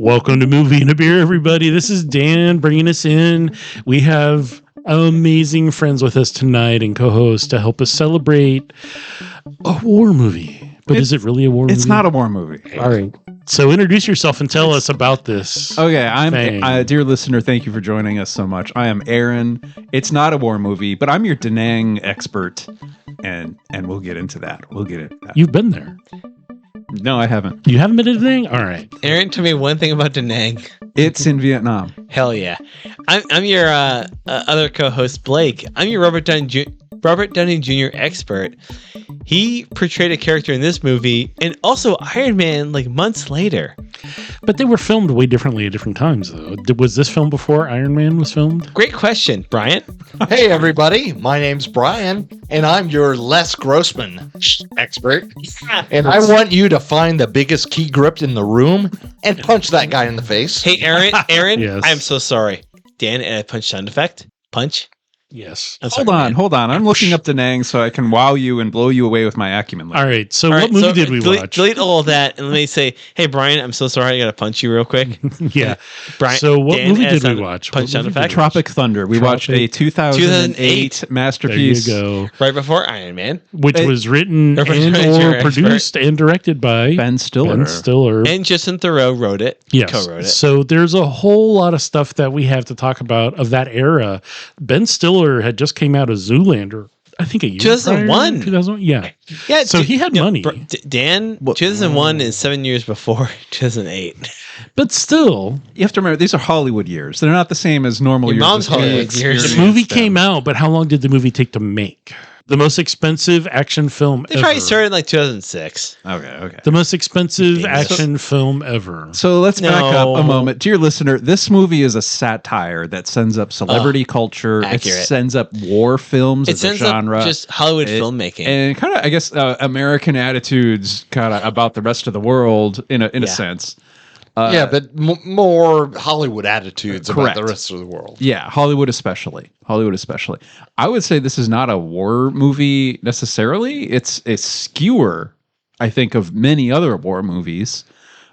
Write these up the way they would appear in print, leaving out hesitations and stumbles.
Welcome to Movie and a Beer, everybody. This is Dan bringing us in. We have amazing friends with us tonight and co-hosts to help us celebrate a war movie. But is it really a war movie? It's not a war movie. All right. So introduce yourself and tell us about this. Okay, I'm dear listener, thank you for joining us so much. I am Aaron. It's not a war movie, but I'm your Da Nang expert, and we'll get into that. You've been there. No, I haven't. You haven't been to Da Nang? All right. Aaron told me one thing about Da Nang. It's in Vietnam. Hell yeah. I'm your other co-host, Blake. I'm your Robert Downey Jr. expert. He portrayed a character in this movie and also Iron Man like months later. But they were filmed way differently at different times, though. Was this filmed before Iron Man was filmed? Great question, Bryant. Hey, everybody. My name's Brian, and I'm your Les Grossman expert. And I want you to find the biggest key grip in the room and punch that guy in the face. Hey, Aaron, Yes. I'm so sorry. Dan, and a punch sound effect. Punch. Yes. Hold on. I'm looking up Da Nang so I can wow you and blow you away with my acumen. All right. So what movie did we watch? Delete all of that and let me say, hey, Brian, I'm so sorry. I got to punch you real quick. Yeah. Brian, so what Dan, movie did we watch? Punch sound effect. Tropic Thunder. We watched a 2008 masterpiece. There you go. Right before Iron Man. Which was written Robert and Downey or Jr. produced and directed by Ben Stiller. And Justin Theroux wrote it. Yes. Co-wrote it. So there's a whole lot of stuff that we have to talk about of that era. Ben Stiller had just came out of Zoolander, I think a year 2001. prior. 2001. Yeah. Yeah. So he had money. Dan, 2001 is 7 years before 2008. But still, You have to remember, these are Hollywood years. They're not the same as normal Your years. mom's of school Hollywood experience. years. the movie came out, but how long did the movie take to make? The most expensive action film They ever. probably started in like 2006. Okay. The most expensive action film ever. So let's back No. up a moment. Dear listener, this movie is a satire that sends up celebrity culture. accurate. It sends up war films It as a sends genre. up just Hollywood filmmaking. And kind of, I guess, American attitudes kind of about the rest of the world in a Yeah. sense. Yeah, but more Hollywood attitudes about Correct. the rest of the world. Yeah, Hollywood especially. I would say this is not a war movie necessarily. It's a skewer, I think, of many other war movies.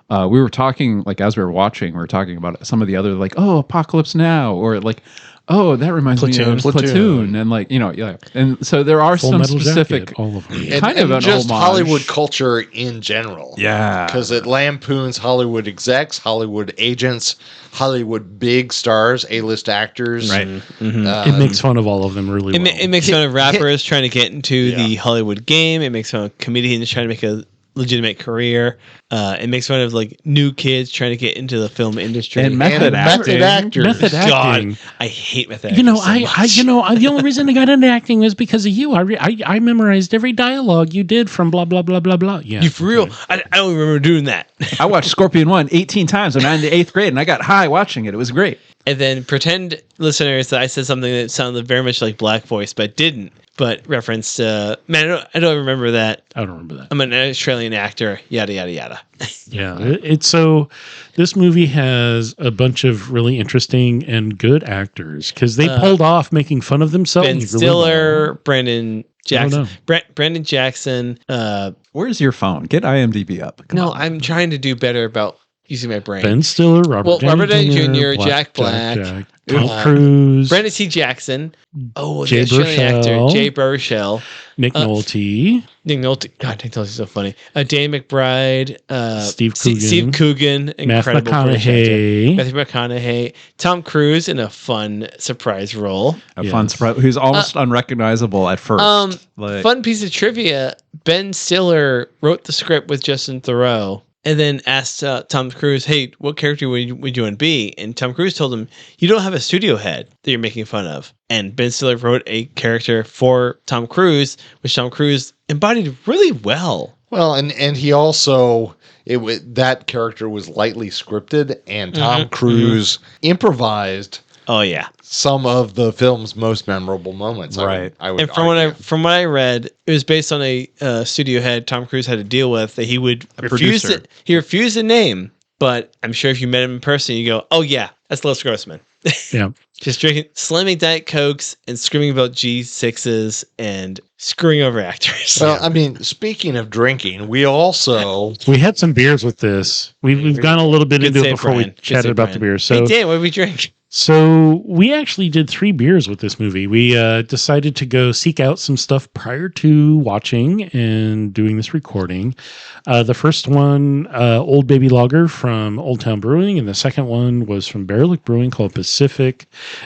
We were talking, like, as we were watching, we were talking about some of the other, like, oh, Apocalypse Now, or like, oh, that reminds me of Platoon, and like, yeah. And so there are Full some Metal specific, Jacket, all of them. kind of an just homage. Hollywood culture in general. Yeah. Because it lampoons Hollywood execs, Hollywood agents, Hollywood big stars, A-list actors. Right. It makes fun of all of them really well. It makes fun of rappers trying to get into the Hollywood game. It makes fun of comedians trying to make a legitimate career. It makes fun of like new kids trying to get into the film industry. And method acting. Method acting. God, I hate method acting. The only reason I got into acting was because of you. I memorized every dialogue you did from blah blah blah blah blah. Yeah, You for real? I don't remember doing that. I watched Scorpion 1 18 times when I'm in the 8th grade, and I got high watching it. It was great. And then pretend, listeners, that I said something that sounded very much like Black Voice, but didn't. But referenced, man, I don't remember that. I don't remember that. I'm an Australian actor, yada, yada, yada. Yeah, it's so. This movie has a bunch of really interesting and good actors because they pulled off making fun of themselves. Ben really Stiller, well. Brandon Jackson. Brandon Jackson. Where's your phone? Get IMDb up. Come on. I'm trying to do better about using my brain. Ben Stiller, Robert Downey Jr., Jr., Jack Black, Tom Cruise, Brandon C. Jackson. Oh, Jay the Australian Baruchel. actor, Jay Baruchel. Nick Nolte, Nick Nolte. God, Nick Nolte's so funny. Dan McBride. Steve Coogan. Steve Coogan. Incredible British actor. McConaughey. Matthew McConaughey. Tom Cruise in a fun surprise role. A fun surprise. Who's almost unrecognizable at first. Fun piece of trivia. Ben Stiller wrote the script with Justin Theroux and then asked Tom Cruise, hey, what character would you want to be? And Tom Cruise told him, you don't have a studio head that you're making fun of. And Ben Stiller wrote a character for Tom Cruise, which Tom Cruise embodied really well. Well, and he also, that character was lightly scripted, and Tom Cruise improvised Oh, yeah. some of the film's most memorable moments. Right. I would And argue. from what I read, it was based on a studio head Tom Cruise had to deal with that he would refuse producer. it. He refused the name, but I'm sure if you met him in person, you go, "Oh yeah, that's Les Grossman." Yeah. Just drinking, slamming Diet Cokes and screaming about G6s and screwing over actors. Well, I mean, speaking of drinking, we also We had some beers with this. We've gone a little bit Good into it save, before we Brian. Good chatted save, about the Brian. beers. So Hey, Dan, what did we drink? So we actually did 3 beers with this movie. We decided to go seek out some stuff prior to watching and doing this recording. The first one, Old Baby Lager from Old Town Brewing, and the second one was from Baerlic Brewing called Pacific,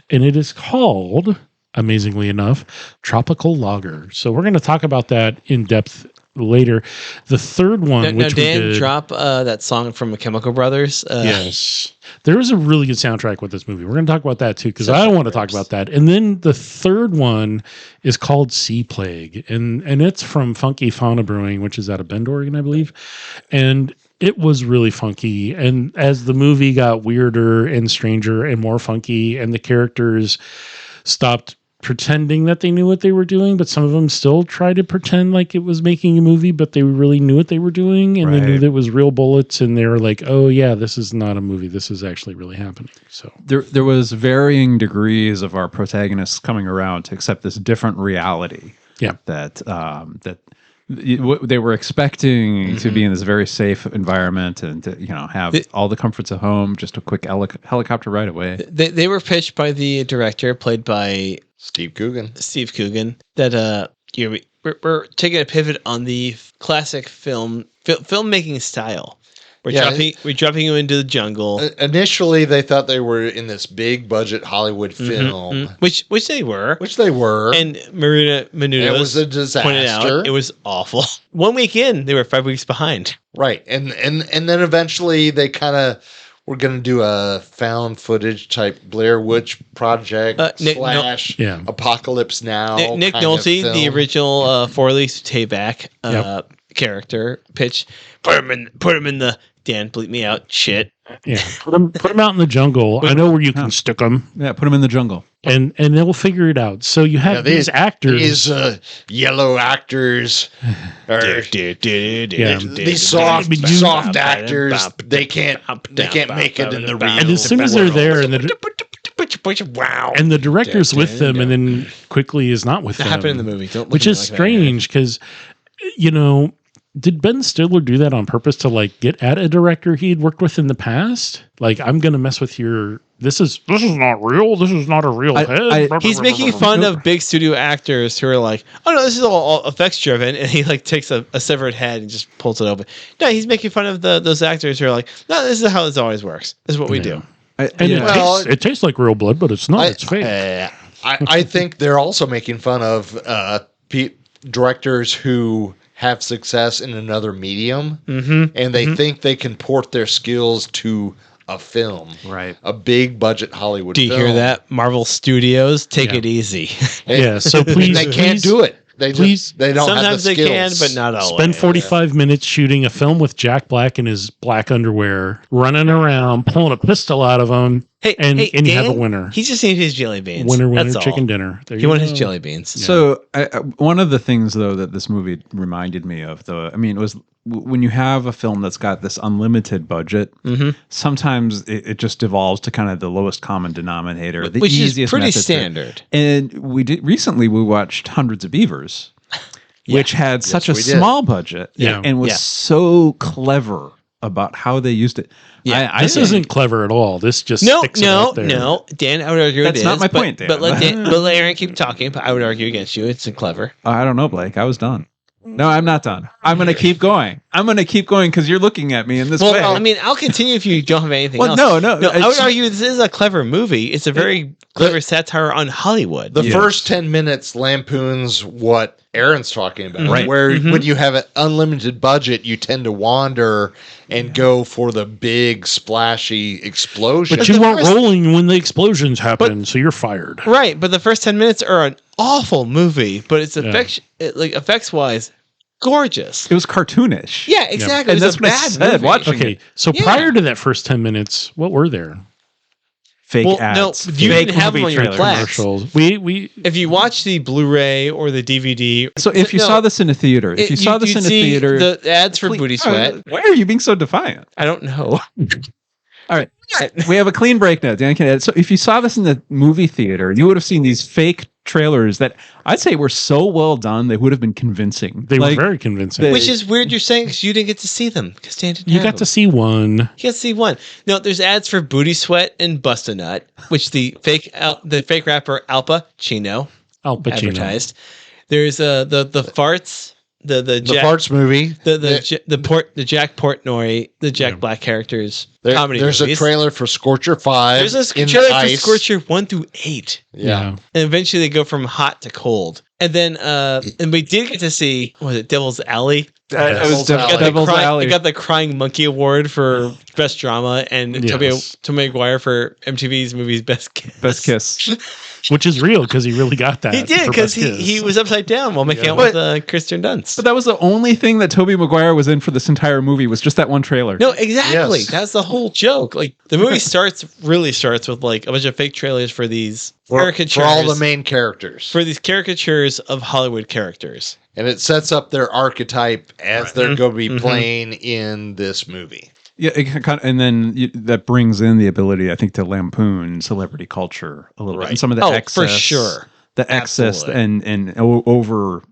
and it is called, amazingly enough, Tropical Lager. So we're going to talk about that in depth later. The third one, Now, which Dan, we did, drop that song from the Chemical Brothers. yes, there was a really good soundtrack with this movie. We're going to talk about that too, because Such I a want to talk rips. about that. And then the third one is called Sea Plague, and it's from Funky Fauna Brewing, which is out of Bend, Oregon, I believe. And it was really funky. And as the movie got weirder and stranger and more funky, and the characters stopped pretending that they knew what they were doing, but some of them still tried to pretend like it was making a movie, but they really knew what they were doing, and they knew Right. that it was real bullets, and they were like, oh yeah, this is not a movie, this is actually really happening. So There was varying degrees of our protagonists coming around to accept this different reality. Yeah. That what they were expecting to be in this very safe environment and to, have all the comforts of home, just a quick helicopter ride away. They were pitched by the director, played by Steve Coogan. Steve Coogan, that we're taking a pivot on the classic filmmaking style. We're dropping you into the jungle, Initially, they thought they were in this big budget Hollywood film, which they were. which they were. And Marina Menounos It was a disaster. pointed out it was awful. 1 week in, they were 5 weeks behind. Right. And then eventually they kind of were going to do a found footage type Blair Witch Project slash Yeah. Apocalypse Now. Nick kind of Nolte, the film. original Forley Tayback Yep. character, pitch. Put him in the Dan bleep me out shit. yeah, put them out in the jungle. I know where you can stick them, Yeah, put them in the jungle. and they'll figure it out. So you have these actors. These yellow actors, or these soft actors, they can't make it in the real. And as soon as they're there, and Wow. the director's with them, and then quickly is not with That them. happened in the movie. Don't look Which at me is like that. strange because, did Ben Stiller do that on purpose to like get at a director he'd worked with in the past? Like, I'm gonna mess with your. This is not real. This is not a real head. He's making fun of big studio actors who are like, oh no, this is all effects driven, and he like takes a severed head and just pulls it open. No, he's making fun of those actors who are like, no, this is how this always works. This is what we do. And it tastes like real blood, but it's not. It's fake. I think they're also making fun of directors who have success in another medium, and they think they can port their skills to a film, Right. a big budget Hollywood Do you film. hear that, Marvel Studios? Take Yeah. it easy. Yeah, so please, they can't do it. They don't have Sometimes the they can, skills. but not always. spend 45 minutes shooting a film with Jack Black in his black underwear, running around, pulling a pistol out of him, and you have a Dan, winner. He just needs his jelly beans. Winner, That's all. chicken dinner. There He you wanted go. his jelly beans. So one of the things, though, that this movie reminded me of, though, it was when you have a film that's got this unlimited budget, sometimes it just devolves to kind of the lowest common denominator, the Which is easiest pretty method to- standard. And we watched Hundreds of Beavers, which had such a we did. small budget, Yeah. and was Yeah. so clever about how they used it. Yeah. This isn't clever at all. This just sticks it out there. No. Dan, I would argue That's it not is, my but- point, Dan. But let Aaron keep talking. But I would argue against you. It's clever. I don't know, Blake. I was done. No, I'm not done. I'm going to keep going. I'm going to keep going because you're looking at me in this way. I mean, I'll continue if you don't have anything Well, else. no, I would it's- argue this is a clever movie. It's a very clever satire on Hollywood. The first 10 minutes lampoons what Aaron's talking about. Right. Where when you have an unlimited budget, you tend to wander and go for the big, splashy explosion. But you weren't rolling when the explosions happened, so you're fired. Right, but the first 10 minutes are an awful movie, but it's effects wise gorgeous. It was cartoonish. Yeah, exactly. And It was that's a what I bad said, movie. watching Okay, so Yeah. prior to that first 10 minutes, what were there? Fake Well, ads. no, you fake didn't have them movie on your trailers. Plex. Commercials. We If you watch the Blu-ray or the DVD, So if you saw this in a theater, if you saw this in a see theater, the ads for Booty Sweat. Why are you being so defiant? I don't know. All right. We have a clean break now. Dan can edit. So if you saw this in the movie theater, you would have seen these fake trailers that I'd say were so well done, they would have been convincing. They were very convincing. Which is weird you're saying because you didn't get to see them. Because Dan didn't You have got them. to see one. You got to see one. No, there's ads for Booty Sweat and Bust a Nut, which the fake rapper Al Pacino advertised. There's the farts. The Farts movie. The Jack Portnoy, the Jack Black characters comedy There's movies. a trailer for Scorcher 5. There's a trailer for Scorcher 1 through 8. Yeah. And eventually they go from hot to cold. And then and we did get to see, was it Devil's Alley? It was Devil's Alley. It got the Crying Monkey Award for Best Drama and Yes. Tobey Maguire for MTV's movie's Best Kiss. Best Kiss. Which is real because he really got that. He did for because Best Kiss. he was upside down while making out with Kristen Dunst. But that was the only thing that Tobey Maguire was in for this entire movie was just that one trailer. No, exactly. Yes. That's the whole joke. Like the movie starts with like a bunch of fake trailers for these caricatures for all the main characters. for these caricatures of Hollywood characters. And it sets up their archetype as they're going to be playing in this movie. Yeah, and then that brings in the ability, I think, to lampoon celebrity culture a little bit, and some of the excess, for sure, the excess Absolutely. and over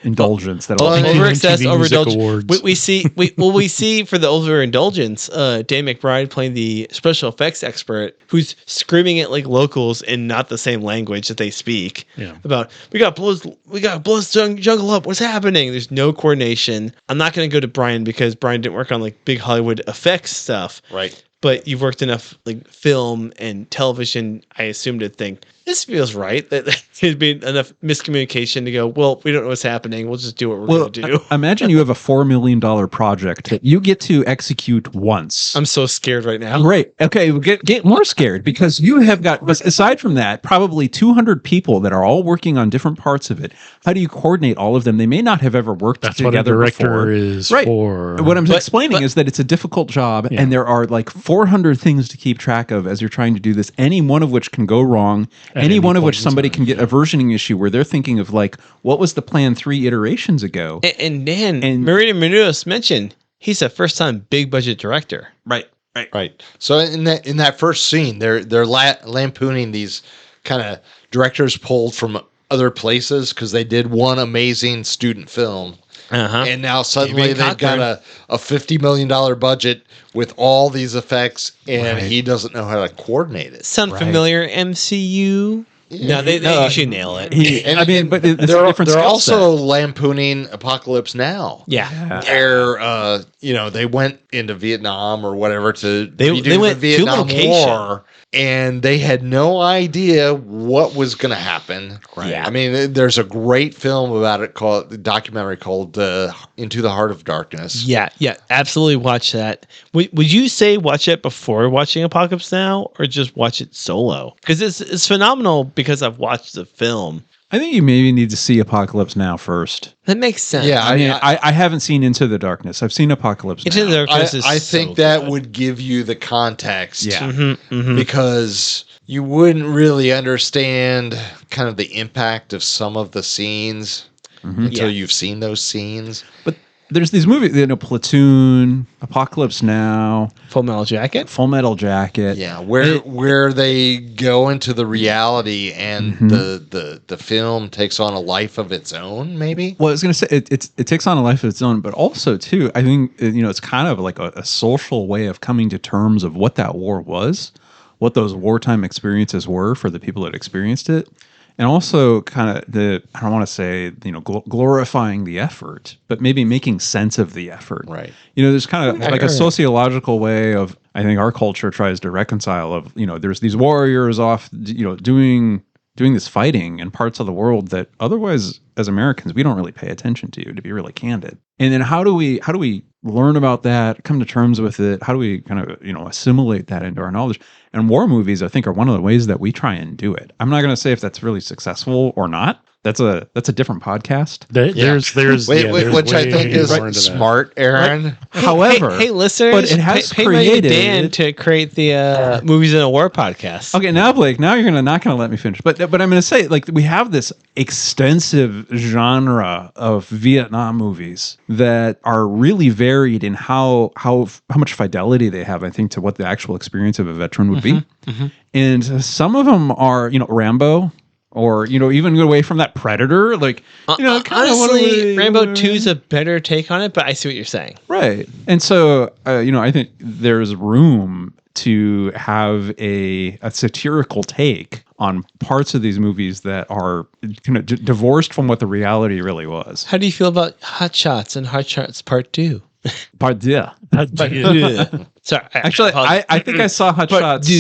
indulgence that. Overexcess, MTV Music overindulgence. Awards. We see for the overindulgence, Dan McBride playing the special effects expert who's screaming at like locals in not the same language that they speak. Yeah. About we got blow this jungle up. What's happening? There's no coordination. I'm not going to go to Brian because Brian didn't work on like big Hollywood effects stuff. Right. But you've worked enough like film and television, I assume, to think this feels right. That there'd be enough miscommunication to go, well, we don't know what's happening. We'll just do what we're going to do. Imagine you have a $4 million project that you get to execute once. I'm so scared right now. Great. Okay, get more scared because you have got, but aside from that, probably 200 people that are all working on different parts of it. How do you coordinate all of them? They may not have ever worked That's what a together director before. is Right. for. What I'm explaining is that it's a difficult job, and there are like 400 things to keep track of as you're trying to do this. Any one of which can go wrong. Any one of which somebody can get a versioning issue where they're thinking of like, what was the plan 3 iterations ago? And Dan, Marina Menounos mentioned he's a first-time big-budget director. Right. So in that first scene, they're lampooning these kind of directors pulled from other places because they did one amazing student film. And now suddenly they've got a $50 million budget with all these effects, and he doesn't know how to coordinate it. Sound familiar, MCU? No, they usually nail it. But it's they're a different skill also set. lampooning Apocalypse Now. Yeah. Where they went into Vietnam or whatever to They redo went the to Vietnam location. War, and they had no idea what was going to happen. Right. Yeah. I mean, there's a great film about it the documentary called Into the Heart of Darkness. Yeah, absolutely watch that. Would you say watch it before watching Apocalypse Now or just watch it solo? Because it's phenomenal because I've watched the film. I think you maybe need to see Apocalypse Now first. That makes sense. Yeah, I haven't seen Into the Darkness. I've seen Apocalypse Now. Into the Darkness is I so think that good. would give you the context. Yeah. Because you wouldn't really understand kind of the impact of some of the scenes until you've seen those scenes. But there's these movies, Platoon, Apocalypse Now, Full Metal Jacket. Full Metal Jacket. Yeah, where they go into the reality and the film takes on a life of its own, maybe. Well, I was going to say it takes on a life of its own, but also too, I think it's kind of like a social way of coming to terms of what that war was, what those wartime experiences were for the people that experienced it. And also kind of I don't want to say, glorifying the effort, but maybe making sense of the effort. Right. There's kind of like a sociological way of, I think our culture tries to reconcile of, there's these warriors off, doing this fighting in parts of the world that otherwise as Americans, we don't really pay attention to be really candid. And then how do we learn about that, come to terms with it? How do we kind of, assimilate that into our knowledge? And war movies, I think, are one of the ways that we try and do it. I'm not going to say if that's really successful or not, That's a different podcast. There's Wait, yeah, wait, there's which I think way is more into that. smart, Aaron. However, hey, listeners, but it has pay money to created Dan to create the Movies in a War podcast. Okay, now Blake, now you're not gonna let me finish. But I'm gonna say, like, we have this extensive genre of Vietnam movies that are really varied in how much fidelity they have, I think, to what the actual experience of a veteran would be. And some of them are, Rambo. Or, even get away from that Predator. Like, honestly, Rambo 2 is a better take on it, but I see what you're saying. Right. And so, I think there's room to have a satirical take on parts of these movies that are kind of divorced from what the reality really was. How do you feel about Hot Shots and Hot Shots Part 2? Part deux. Sorry. Actually, I think I saw Hot Shots.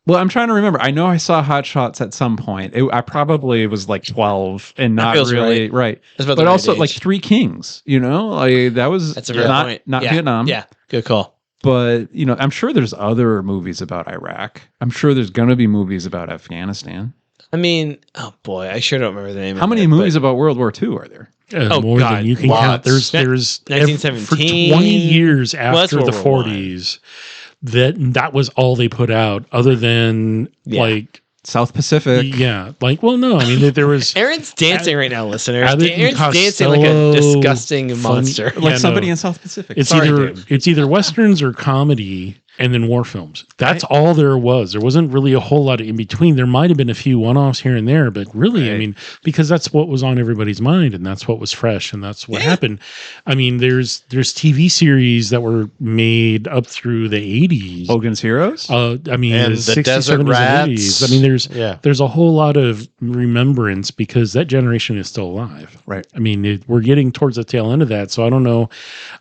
Well, I'm trying to remember. I know I saw Hot Shots at some point. I probably was like 12 and not really right. But also like Three Kings, like that's a fair point. Not Vietnam. Yeah, good call. But, I'm sure there's other movies about Iraq. I'm sure there's going to be movies about Afghanistan. I mean, oh boy, I sure don't remember the name How many movies about World War II are there? More than you can count. There's 1917 for 20 years after the World War 40s, that was all they put out, other than like South Pacific. Yeah, no, I mean there was. Aaron's dancing right now, listeners. Abbott Aaron's and dancing like a Costello, disgusting monster. Like somebody in South Pacific. It's either westerns or comedy, and then war films. That's all there was. There wasn't really a whole lot in between. There might have been a few one-offs here and there, but really, I mean, because that's what was on everybody's mind, and that's what was fresh, and that's what happened. I mean, there's TV series that were made up through the 80s. Hogan's Heroes? I mean, And the the 60s, Desert 70s, Rats. and 80s. I mean, there's a whole lot of remembrance because that generation is still alive. Right. I mean, we're getting towards the tail end of that, so I don't know.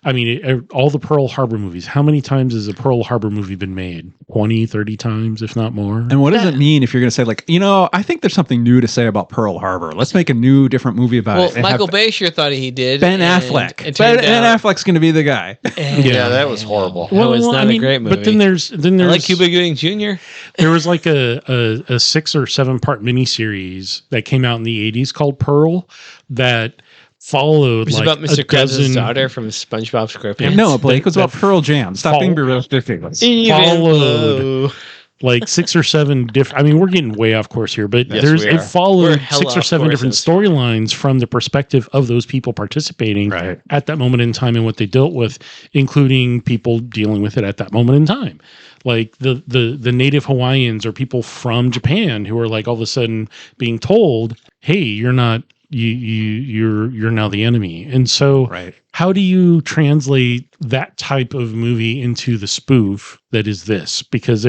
I mean, all the Pearl Harbor movies, how many times has a Pearl Harbor movie been made? 20, 30 times, if not more. And what does it mean if you're going to say, like, I think there's something new to say about Pearl Harbor. Let's make a new, different movie about it. Well, Michael Bay sure thought he did. Ben Affleck. Ben Affleck's going to be the guy. Yeah, that was horrible. Well, it's not a great movie. But then there's I like Cuba Gooding Jr. There was like a 6 or 7 part miniseries that came out in the 80s called Pearl that followed It was like about Mr. a Krabs' dozen daughter from SpongeBob SquarePants. No, Blake, it was about Pearl Jam. Stop being ridiculous. followed like 6 or 7 different. I mean, we're getting way off course here, but it followed 6 or 7 different storylines from the perspective of those people participating at that moment in time and what they dealt with, including people dealing with it at that moment in time. Like the native Hawaiians or people from Japan who are like all of a sudden being told, "Hey, you're not you're now the enemy." And so how do you translate that type of movie into the spoof that is this? Because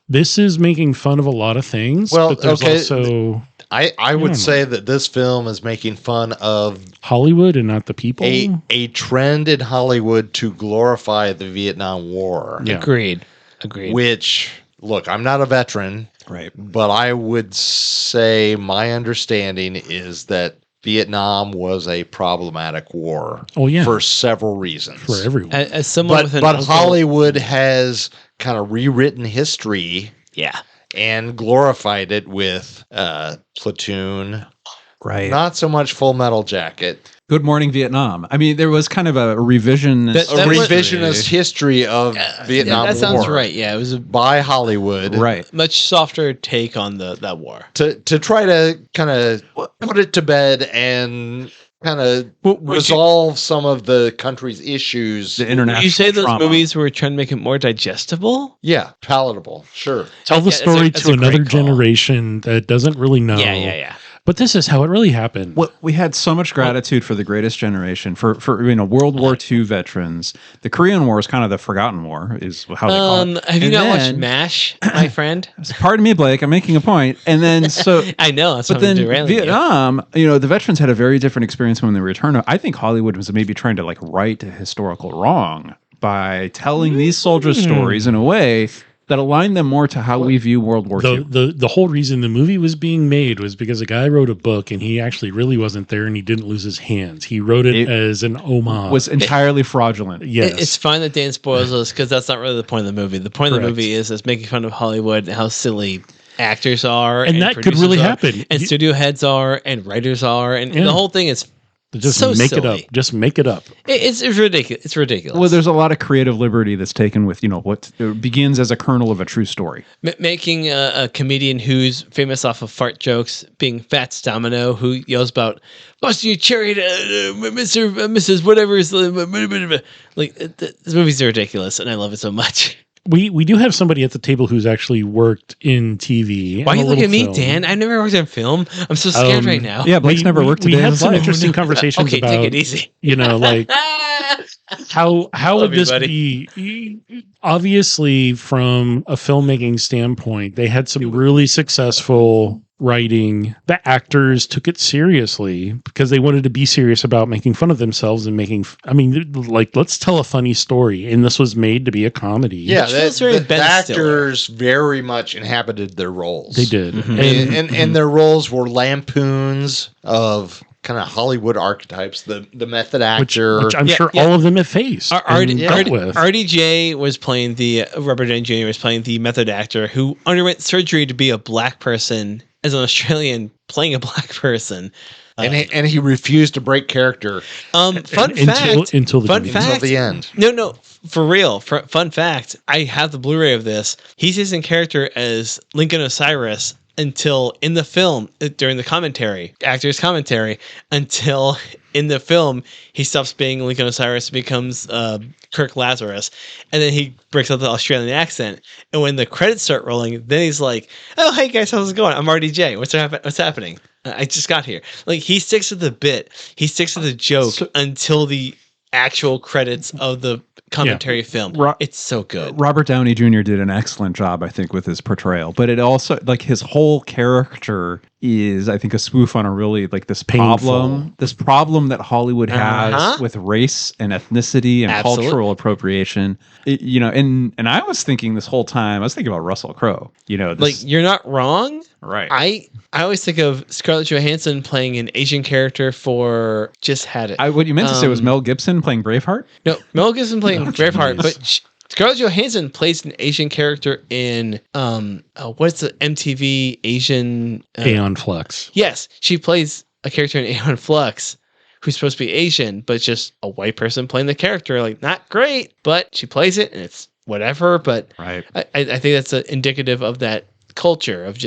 this is making fun of a lot of things, but there's also I would say that this film is making fun of Hollywood and not the people. A trend in Hollywood to glorify the Vietnam War. Yeah. Agreed. Which, look, I'm not a veteran, but I would say my understanding is that Vietnam was a problematic war. Oh yeah, for several reasons. For everyone. As someone with an but uncle, Hollywood has kind of rewritten history. Yeah. And glorified it with Platoon. Right. Not so much Full Metal Jacket. Good Morning Vietnam. I mean, there was kind of a revisionist history of Vietnam War. That sounds right. Yeah, it was by Hollywood. Right. Much softer take on that war. To try to kind of put it to bed and kind of resolve some of the country's issues. The international You say those trauma. movies were trying to make it more digestible? Yeah, palatable. Sure. Tell the story that's to a great another call. generation that doesn't really know. Yeah. But this is how it really happened. Well, we had so much gratitude for the greatest generation, for World War II veterans. The Korean War is kind of the forgotten war, is how they call it. Have you And not watched then- MASH, my friend? Pardon me, Blake. I'm making a point. And then so I know. That's But what I'm then derailing you. Vietnam, the veterans had a very different experience when they returned. I think Hollywood was maybe trying to like right a historical wrong by telling these soldiers' stories in a way that aligned them more to how we view World War II. The whole reason the movie was being made was because a guy wrote a book and he actually really wasn't there and he didn't lose his hands. He wrote it as an homage. Was entirely fraudulent. Yes. It's fine that Dan spoils us because that's not really the point of the movie. The point of the Correct. movie is it's making fun of Hollywood and how silly actors are, And that could producers really are, happen. and studio heads are, and writers are, and the whole thing is Just so make silly. it up. Just make it up. It's ridiculous. It's ridiculous. Well, there's a lot of creative liberty that's taken with, what begins as a kernel of a true story. Making a comedian who's famous off of fart jokes, being Fats Domino, who yells about busting your cherry, Mr. Mrs. Whatever is like this movie's ridiculous, and I love it so much. We do have somebody at the table who's actually worked in TV. Why and you a look little at me, film. Dan? I've never worked in film. I'm so scared right now. Yeah, Blake's never worked We today. had some interesting conversations Okay, about, take it easy. like how Love would you, this buddy. be? Obviously, from a filmmaking standpoint, they had some really successful writing. The actors took it seriously because they wanted to be serious about making fun of themselves and let's tell a funny story. And this was made to be a comedy. It Yeah, feels very the Ben actors very much inhabited their roles. They did. Mm-hmm. And their roles were lampoons of kind of Hollywood archetypes. The method actor. which I'm Yeah, sure yeah. all of them have faced. and dealt with. RDJ was playing Robert Downey Jr. was playing the method actor who underwent surgery to be a black person as an Australian playing a black person. And he until Fun fact. until the Fun beginning. fact. the end. No, for real. Fun fact. I have the Blu-ray of this. He stays in character as Lincoln Osiris until in the film, during the actor's commentary, until in the film, he stops being Lincoln Osiris and becomes Kirk Lazarus. And then he breaks out the Australian accent. And when the credits start rolling, then he's like, oh, hey guys, how's it going? I'm RDJ. What's happening? I just got here. Like, he sticks to the bit. He sticks to the joke until the actual credits of the commentary film. It's so good. Robert Downey Jr. did an excellent job, I think, with his portrayal. But it also, like, his whole character is, I think, a spoof on a really, like, this problem that Hollywood has with race and ethnicity and cultural appropriation. And I was thinking this whole time, I was thinking about Russell Crowe. Like, you're not wrong. Right. I always think of Scarlett Johansson playing an Asian character for Just Had It. What you meant to say was Mel Gibson playing Braveheart? No, Mel Gibson playing Braveheart, but Scarlett Johansson plays an Asian character in what's the MTV Asian Aeon Flux. Yes, she plays a character in Aeon Flux who's supposed to be Asian, but it's just a white person playing the character. Like, not great, but she plays it and it's whatever. But right. I think that's indicative of that culture of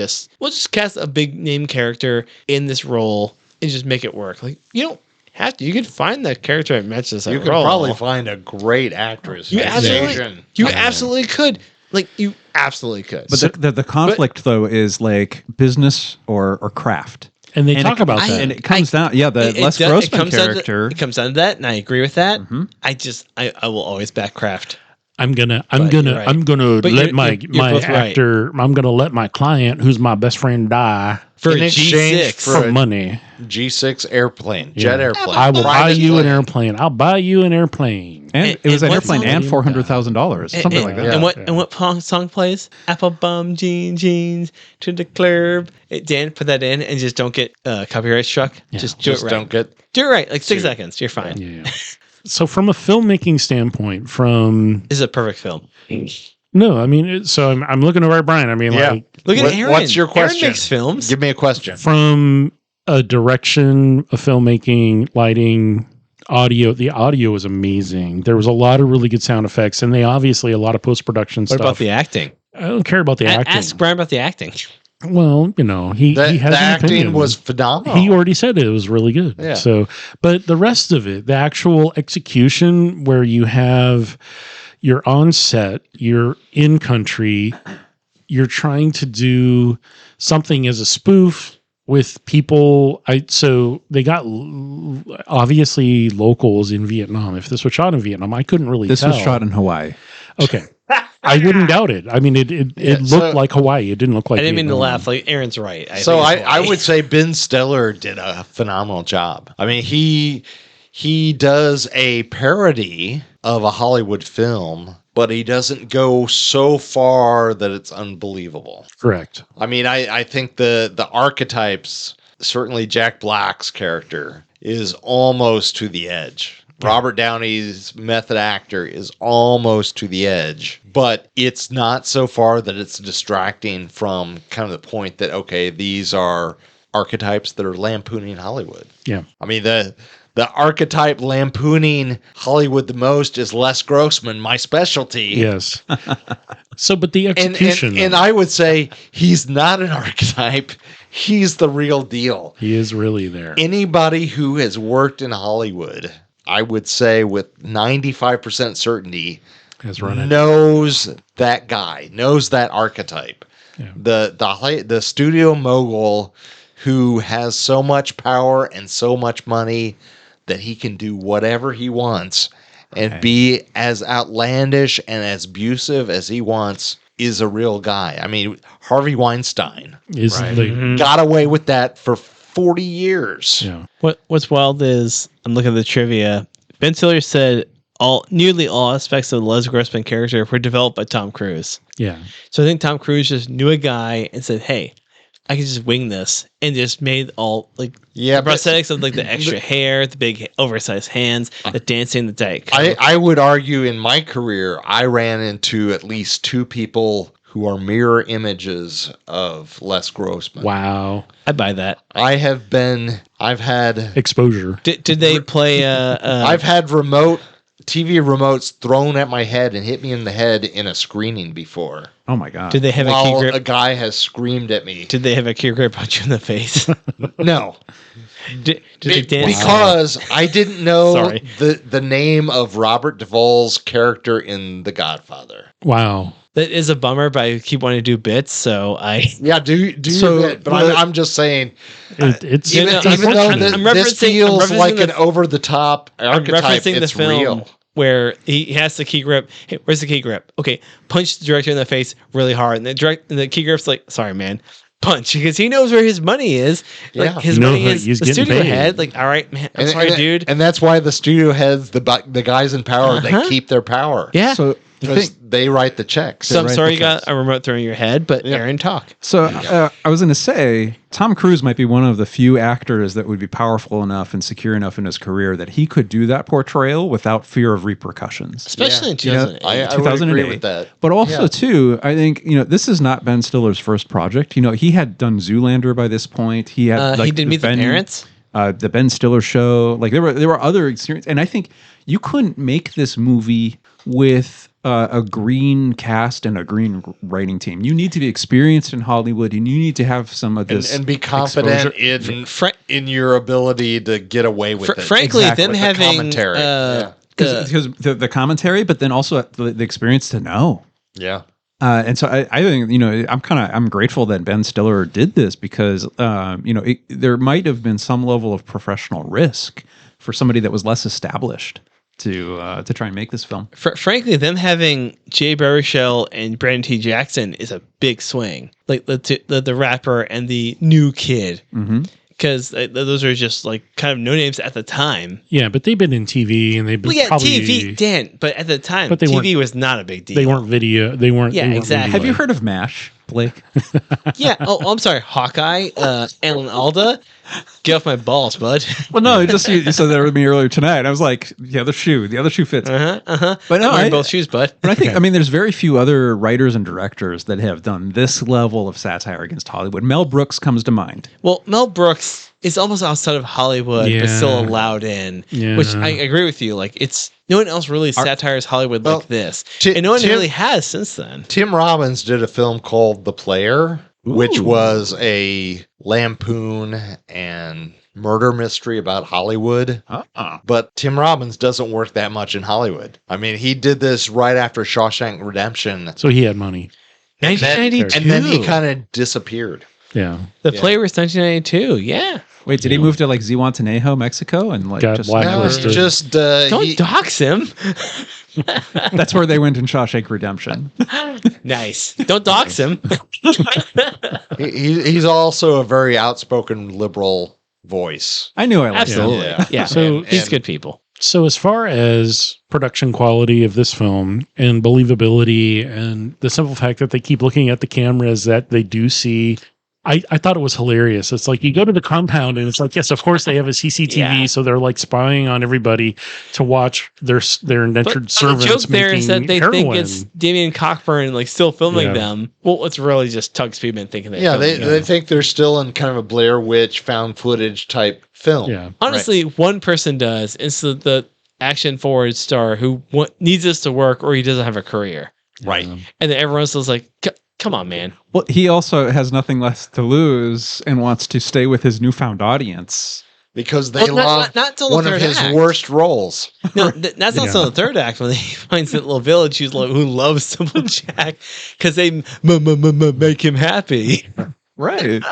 we'll just cast a big name character in this role and just make it work. Like, you don't have to. You can find that character that matches that role. You could probably find a great actress. You absolutely could. Like, you absolutely could. But the conflict, though, is like business or craft. And they talk about that. And it comes down, the Les Grossman character. It comes down to that, and I agree with that. Mm-hmm. I will always back craft. I'm gonna let my actor. Right. I'm gonna let my client, who's my best friend, die for in exchange for money. G6 airplane, jet airplane. I will buy you an airplane. I'll buy you an airplane. And it was an airplane and $400,000, something like that. And what song plays? Apple bum jeans to the club. Dan, put that in and just don't get copyright struck. Yeah. Just do it right. Do it right. Like 6 seconds. You're fine. Yeah. So from a filmmaking standpoint, this is a perfect film. No, I mean, I'm looking over at Brian. I mean, look at Aaron. What's your question? Aaron makes films. Give me a question. From a direction of filmmaking, lighting, audio. The audio was amazing. There was a lot of really good sound effects, and a lot of post-production stuff. What about the acting? I don't care about the acting. Ask Brian about the acting. Well, he has the an acting opinion. Was phenomenal. He already said it was really good. Yeah. So, but the rest of it, the actual execution, where you're on set, you're in country, you're trying to do something as a spoof with people. So they got obviously locals in Vietnam. If this was shot in Vietnam, I couldn't really tell. This was shot in Hawaii. Okay. I wouldn't doubt it. I mean, it looked like Hawaii. It didn't look like I didn't mean to Vietnam. laugh. Like, Aaron's right. I would say Ben Stiller did a phenomenal job. I mean, he does a parody of a Hollywood film, but he doesn't go so far that it's unbelievable. Correct. I mean, I think the archetypes, certainly Jack Black's character, is almost to the edge. Robert Downey's method actor is almost to the edge, but it's not so far that it's distracting from kind of the point that, okay, these are archetypes that are lampooning Hollywood. Yeah. I mean, the archetype lampooning Hollywood the most is Les Grossman, my specialty. Yes. So, but the execution. And I would say he's not an archetype. He's the real deal. He is really there. Anybody who has worked in Hollywood, I would say with 95% certainty, Has run it. knows that guy, knows that archetype. Yeah. The studio mogul who has so much power and so much money that he can do whatever he wants and be as outlandish and as abusive as he wants is a real guy. I mean, Harvey Weinstein Is the, got away with that for 40 years. yeah. What's wild is I'm looking at the trivia. Ben Stiller said nearly all aspects of the Les Grossman character were developed by Tom Cruise. Yeah. So I think Tom Cruise just knew a guy and said, "Hey, I can just wing this," and just made all like the prosthetics of like the extra hair, the big oversized hands, the dancing, the Diet Coke. I would argue in my career, I ran into at least two people who are mirror images of Les Grossman. Wow. I buy that. I've had Exposure. Did they play? I've had TV remotes thrown at my head and hit me in the head in a screening before. Oh my god. Did they have a key While grip? a guy has screamed at me. Did they have a key grip punch you in the face? No. did they dance? Because I didn't know Sorry. the name of Robert Duvall's character in The Godfather. Wow. That is a bummer, but I keep wanting to do bits, so I. Yeah, do So, your bit. But I'm just saying, It's You know, even I'm though referencing- this feels I'm referencing like the- an over-the-top I'm archetype, referencing the it's film real. where he has the key grip. Hey, where's the key grip? Okay, punch the director in the face really hard, and the key grip's like, "Sorry, man." Punch, because he knows where his money is. Like Yeah. his You know money that is he's the getting studio paid. head. Like, all right, man. I'm sorry, dude. And that's why the studio heads, the guys in power, they keep their power. Yeah. So the Because thing, they write the checks. So I'm right, sorry you because- got a remote thrown in your head, but Aaron, talk. So I was going to say, Tom Cruise might be one of the few actors that would be powerful enough and secure enough in his career that he could do that portrayal without fear of repercussions. Especially in You know, 2008. I would 2008. agree with that. But also, Yeah. too, I think, this is not Ben Stiller's first project. He had done Zoolander by this point. He had he did Meet the Parents. The Ben Stiller show. Like there were other experiences, and I think you couldn't make this movie with a green cast and a green writing team. You need to be experienced in Hollywood, and you need to have some of this And be confident exposure. in your ability to get away with it. Frankly, Exactly. them With the having commentary. Yeah. because the commentary, but then also the experience to know. Yeah. And so I think, I'm grateful that Ben Stiller did this because, there might have been some level of professional risk for somebody that was less established to try and make this film. frankly, them having Jay Baruchel and Brandon T. Jackson is a big swing. Like the rapper and the new kid. Mm-hmm. Because those are just like kind of no names at the time. Yeah, but they've been in TV and they've been Well, yeah, probably TV, Dan. But at the time, But they TV was not a big deal. they weren't video. They weren't. Yeah, they weren't exactly. movie Have you like- heard of MASH, Blake? Yeah. Oh, I'm sorry. Hawkeye, Alan Alda. Get off my balls, bud. Well, no, you said that with me earlier tonight. I was like, the other shoe fits. But no, I'm wearing both shoes, bud. But I think, there's very few other writers and directors that have done this level of satire against Hollywood. Mel Brooks comes to mind. Well, Mel Brooks is almost outside of Hollywood, but Yeah. still allowed in. Yeah. Which I agree with you. Like, it's no one else really satires Hollywood like this, Ti- and no one Tim- really has since then. Tim Robbins did a film called The Player, which Ooh. was a lampoon and murder mystery about Hollywood. But Tim Robbins doesn't work that much in Hollywood. I mean, he did this right after Shawshank Redemption. So he had money. 1992, And then he kind of disappeared. Yeah, the Player was 1992. Yeah, Wait, did he move to like Zihuatanejo, Mexico, and like Got just black- No, Blacklisted. he just don't dox him. that's where they went in Shawshank Redemption. Nice. Don't dox him. he's also a very outspoken liberal voice. I knew I liked Absolutely. him. Yeah. So- He's good people. So as far as production quality of this film and believability and the simple fact that they keep looking at the cameras that they do see I thought it was hilarious. It's like you go to the compound and it's like, yes, of course they have a CCTV, so they're like spying on everybody to watch their indentured servants. The joke there is that they think heroin. it's Damien Cockburn like still filming them. Well, it's really just Tug Speedman thinking that. Yeah, they think they're still in kind of a Blair Witch found footage type film. Yeah. Honestly, one person does. It's the action forward star who needs this to work or he doesn't have a career. Right. And then everyone else is like, come on, man. Well, he also has nothing left to lose and wants to stay with his newfound audience. Because they love not till one the of third his act. worst roles. No, that's not until the third act when he finds that little village who loves Simple Jack because they make him happy. Right.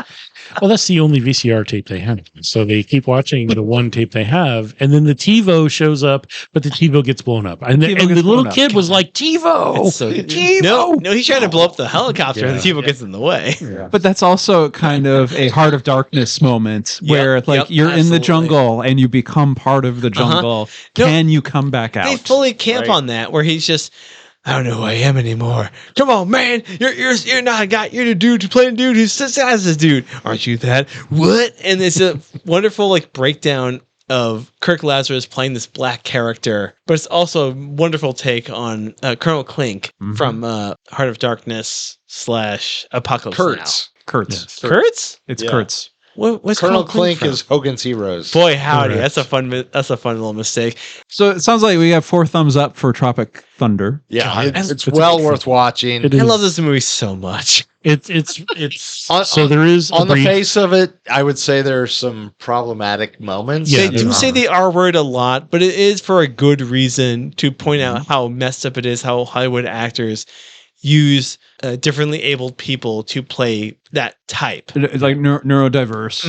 Well, that's the only VCR tape they have. So they keep watching the one tape they have, and then the TiVo shows up, but the TiVo gets blown up. And the little kid was like, TiVo! So TiVo! No, he's trying to blow up the helicopter and the TiVo gets in the way. Yeah. But that's also kind of a Heart of Darkness moment where you're in the jungle and you become part of the jungle. Can you come back out? They fully camp on that where he's just, I don't know who I am anymore. Come on, man. You're not a guy. You're the dude who played a dude who sits as this dude. Aren't you that? What? And it's a wonderful like breakdown of Kirk Lazarus playing this black character, but it's also a wonderful take on Colonel Klink from Heart of Darkness / Apocalypse Kurtz. Now. Kurtz. Yes. Kurtz? It's Yeah. Kurtz. What's Colonel Klink Klink is Hogan's Heroes. Boy, howdy. Correct. That's a fun little mistake. So it sounds like we have 4 thumbs up for Tropic Thunder. Yeah, God, it's well worth watching. It I is. love this movie so much. It's On- so there is On a the brief- face of it, I would say there's some problematic moments. Yeah, They do there say are. the R word a lot, but it is for a good reason to point out how messed up it is, how Hollywood actors use differently abled people to play that type. It's like neurodiverse,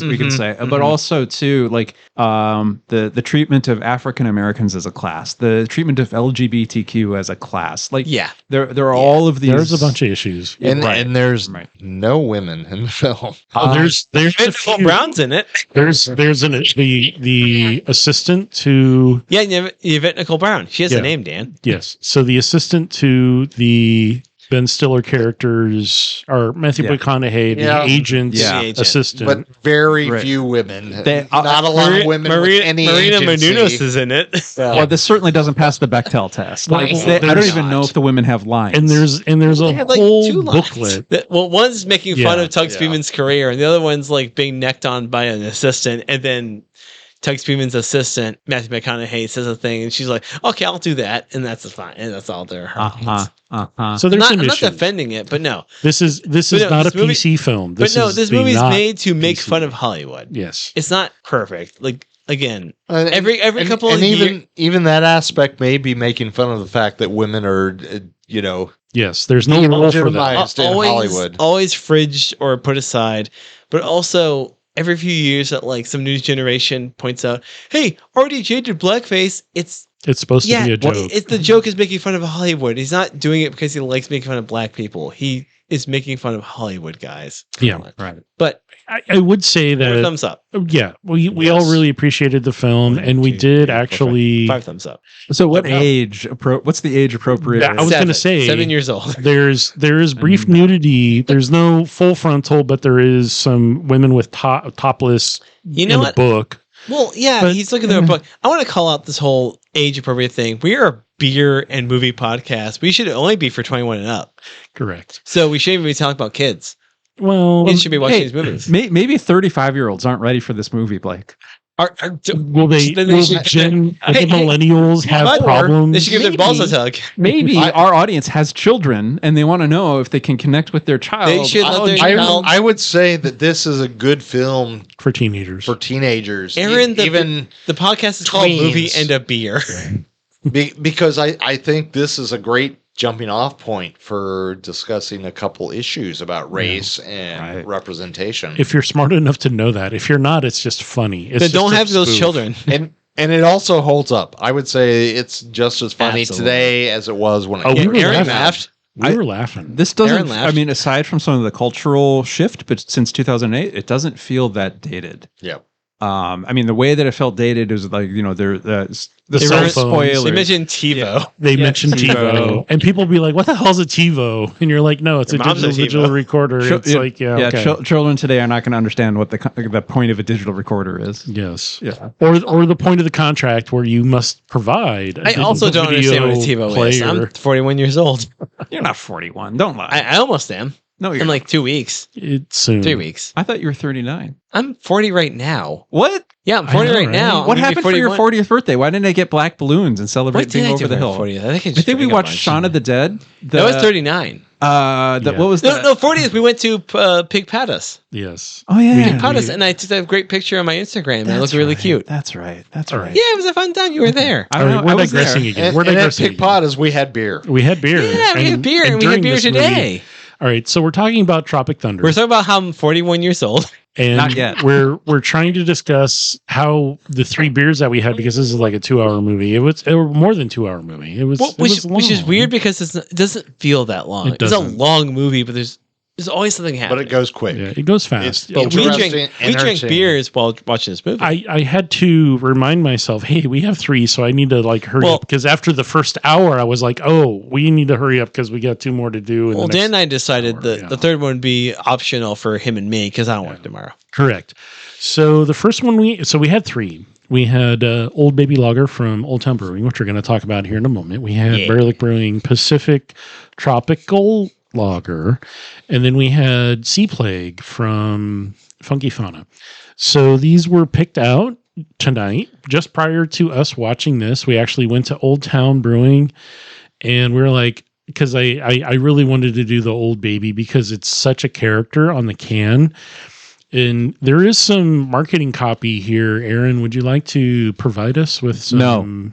we can say, but also too like the treatment of African Americans as a class, the treatment of LGBTQ as a class. Like there are all of these. there's a bunch of issues. And there's no women in the film. There's a Nicole few. Brown's in it. There's the assistant to Yeah, Yvette Nicole Brown. She has a name, Dan. yes. So the assistant to the Ben Stiller characters are Matthew McConaughey, the agent's assistant. But very few women. They- Not a lot of women with any Marina agency. Menounos is in it. Well, this certainly doesn't pass the Bechtel test. Like, Well, I don't even know if the women have lines. and there's They a have, like, whole 2 lines. booklet. Well, one's making fun of Tug Yeah. Speedman's career, and the other one's like being necked on by an assistant, and then Tug Speedman's assistant, Matthew McConaughey, says a thing, and she's like, "Okay, I'll do that," and that's fine, and that's all there. So there's I'm some not issues. defending it, but no. This is no, not this a movie- PC film. But no, this movie's not made to make PC. fun of Hollywood. Yes. It's not perfect. Like again, And- every and- couple and of even years. even that aspect may be making fun of the fact that women are, Yes. There's no role for that. legitimized in Hollywood. Always fridged or put aside, but also every few years that like some news generation points out, hey, RDJ did blackface. It's It's supposed to be a joke. It's the joke is making fun of Hollywood. He's not doing it because he likes making fun of black people. He is making fun of Hollywood guys. Yeah, right. But I would say that thumbs up. Yeah, we all really appreciated the film, and we did actually. 5 thumbs up. So what age? What's the age appropriate? Yeah, I was going to say 7 years old. there is brief nudity. There's no full frontal, but there is some women with topless You know in what? the book. Well, yeah, But- he's looking through a book. I want to call out this whole age appropriate thing. We are a beer and movie podcast. We should only be for 21 and up. Correct. So we shouldn't even be talking about kids. Well, Kids should be watching Hey, these movies. Maybe 35-year-olds aren't ready for this movie, Blake. will they? Then they Will should- the Hey, millennials have Or problems? They should give their balls a tug. Maybe our audience has children and they want to know if they can connect with their child. They should let their child. I would say that this is a good film for teenagers. for teenagers. Aaron, even the podcast is called tweens. Movie and a Beer. because I think this is a great jumping off point for discussing a couple issues about race and representation. If you're smart enough to know that, if you're not, it's just funny. It's Then just don't a have those spoof. children. and it also holds up. I would say it's just as funny Absolutely. today as it was when it Oh, came we were out. Aaron laughing. laughed. We were laughing. This Aaron doesn't, laughed. I mean, aside from some of the cultural shift, but since 2008, it doesn't feel that dated. Yeah. I mean, the way that it felt dated is like, the They cell were- spoilers. They mentioned TiVo. They Yeah, mentioned TiVo. TiVo, and people be like, "What the hell's a TiVo?" And you're like, "No, it's a Your mom's a digital TiVo. recorder." It's like, okay. Children today are not going to understand what the point of a digital recorder is. Yes. Yeah. Or the point of the contract where you must provide. I also don't understand what a TiVo is. I'm 41 years old. You're not 41. Don't lie. I almost am. No, you're In not. like 2 weeks. It's soon. 3 weeks. I thought you were 39. I'm 40 right now. What? Yeah, I'm 40 know, right right? now. What I'm gonna be happened for your 41. 40th birthday? Why didn't I get black balloons and celebrate What did being I over do the for hill? 40th? I think, I think we drank a watched bunch. Shaun of the Dead. That was 39. Yeah. What was that? No, 40th. We went to Pig Patas. Yes. Oh yeah. Pig Patas, and I took a great picture on my Instagram. And it looked really cute. That's right. That's All right. right. Yeah, it was a fun time. You were there. I All don't right, know. I we're was there. digressing again. And, We're and at digressing Pig again. Potas, we had beer. We had beer. Yeah, we had beer, and we had during beer this movie- today. all right, so we're talking about Tropic Thunder. We're talking about how I'm 41 years old. And Not yet. We're trying to discuss how the 3 beers that we had, because this is like a 2-hour movie. It was more than 2-hour movie. It was Well, it which was is long. weird because it doesn't feel that long. It It's a doesn't. long movie, but there's always something But happening. it goes quick. Yeah, it goes fast. It's But we interesting, drank entertaining. beers while watching this movie. I had to remind myself, hey, we have 3, so I need to like hurry Well- up, because after the first hour, I was like, oh, we need to hurry up because we got 2 more to do. in Well, the Dan next and I decided hour, that yeah. the third one would be optional for him and me because I don't work tomorrow. Correct. So the first one we had 3. We had Old Baby Lager from Old Town Brewing, which we're going to talk about here in a moment. We had Yeah. Baerlic Brewing Pacific Tropical Lager, and then we had Sea Plague from Funky Fauna. So these were picked out tonight, just prior to us watching this. We actually went to Old Town Brewing, and we were like, because I really wanted to do the Old Baby because it's such a character on the can. And there is some marketing copy here. Aaron, would you like to provide us with some? No.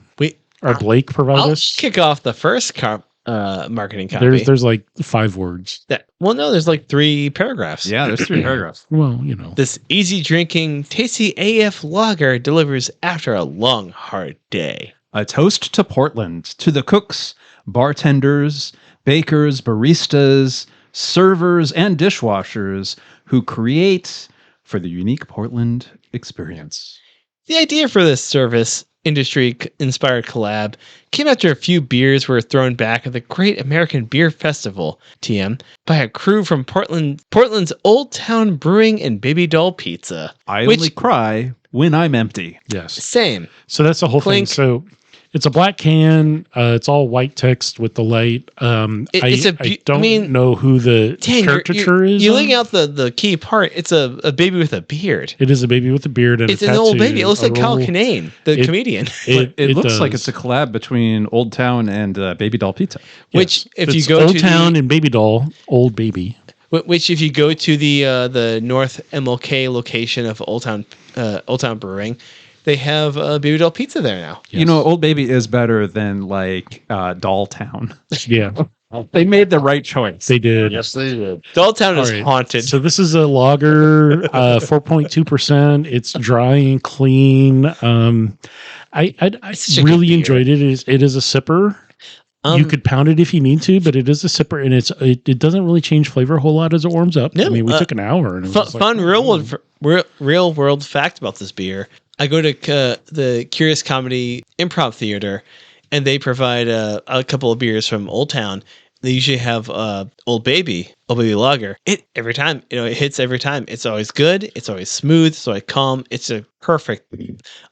Or Blake provide I'll us? kick off the first marketing copy. There's like 5 words. No, there's like 3 paragraphs. Yeah, there's 3 paragraphs. Well, This easy drinking, tasty AF lager delivers after a long, hard day. A toast to Portland, to the cooks, bartenders, bakers, baristas, servers, and dishwashers who create for the unique Portland experience. The idea for this service industry inspired collab came after a few beers were thrown back at the Great American Beer Festival, TM, by a crew from Portland's Old Town Brewing and Baby Doll Pizza. I Which- only cry when I'm empty. yes. Same. So that's the whole Clink. thing. So it's a black can. It's all white text with the light. It's I don't know who the Dang, caricature is. You're on. leaving out the key part. It's a baby with a beard. It is a baby with a beard and It's a an old tattoo, baby. It looks a like Kyle roll. Kinane, the It- comedian. It looks like does. it's a collab between Old Town and Baby Doll Pizza. Which, if you It's go Old to Town and Baby Doll, Old Baby. Which, if you go to the North MLK location of Old Town Brewing, they have Baby Doll Pizza there now. You know, Old Baby is better than like Doll Town. Yeah, They made the right choice. they did. Yes, they did. Doll Town All is right. haunted. So this is a lager, 4.2%. It's dry and clean. I such a good really beer. enjoyed it. It is a sipper. You could pound it if you need to, but it is a sipper, and it doesn't really change flavor a whole lot as it warms up. No, I mean, we took an hour. And it was just like, fun real world fact about this beer. I go to the Curious Comedy Improv Theater, and they provide a couple of beers from Old Town. They usually have Old Baby Lager. It hits every time. It's always good. It's always smooth. It's always calm. It's a perfect,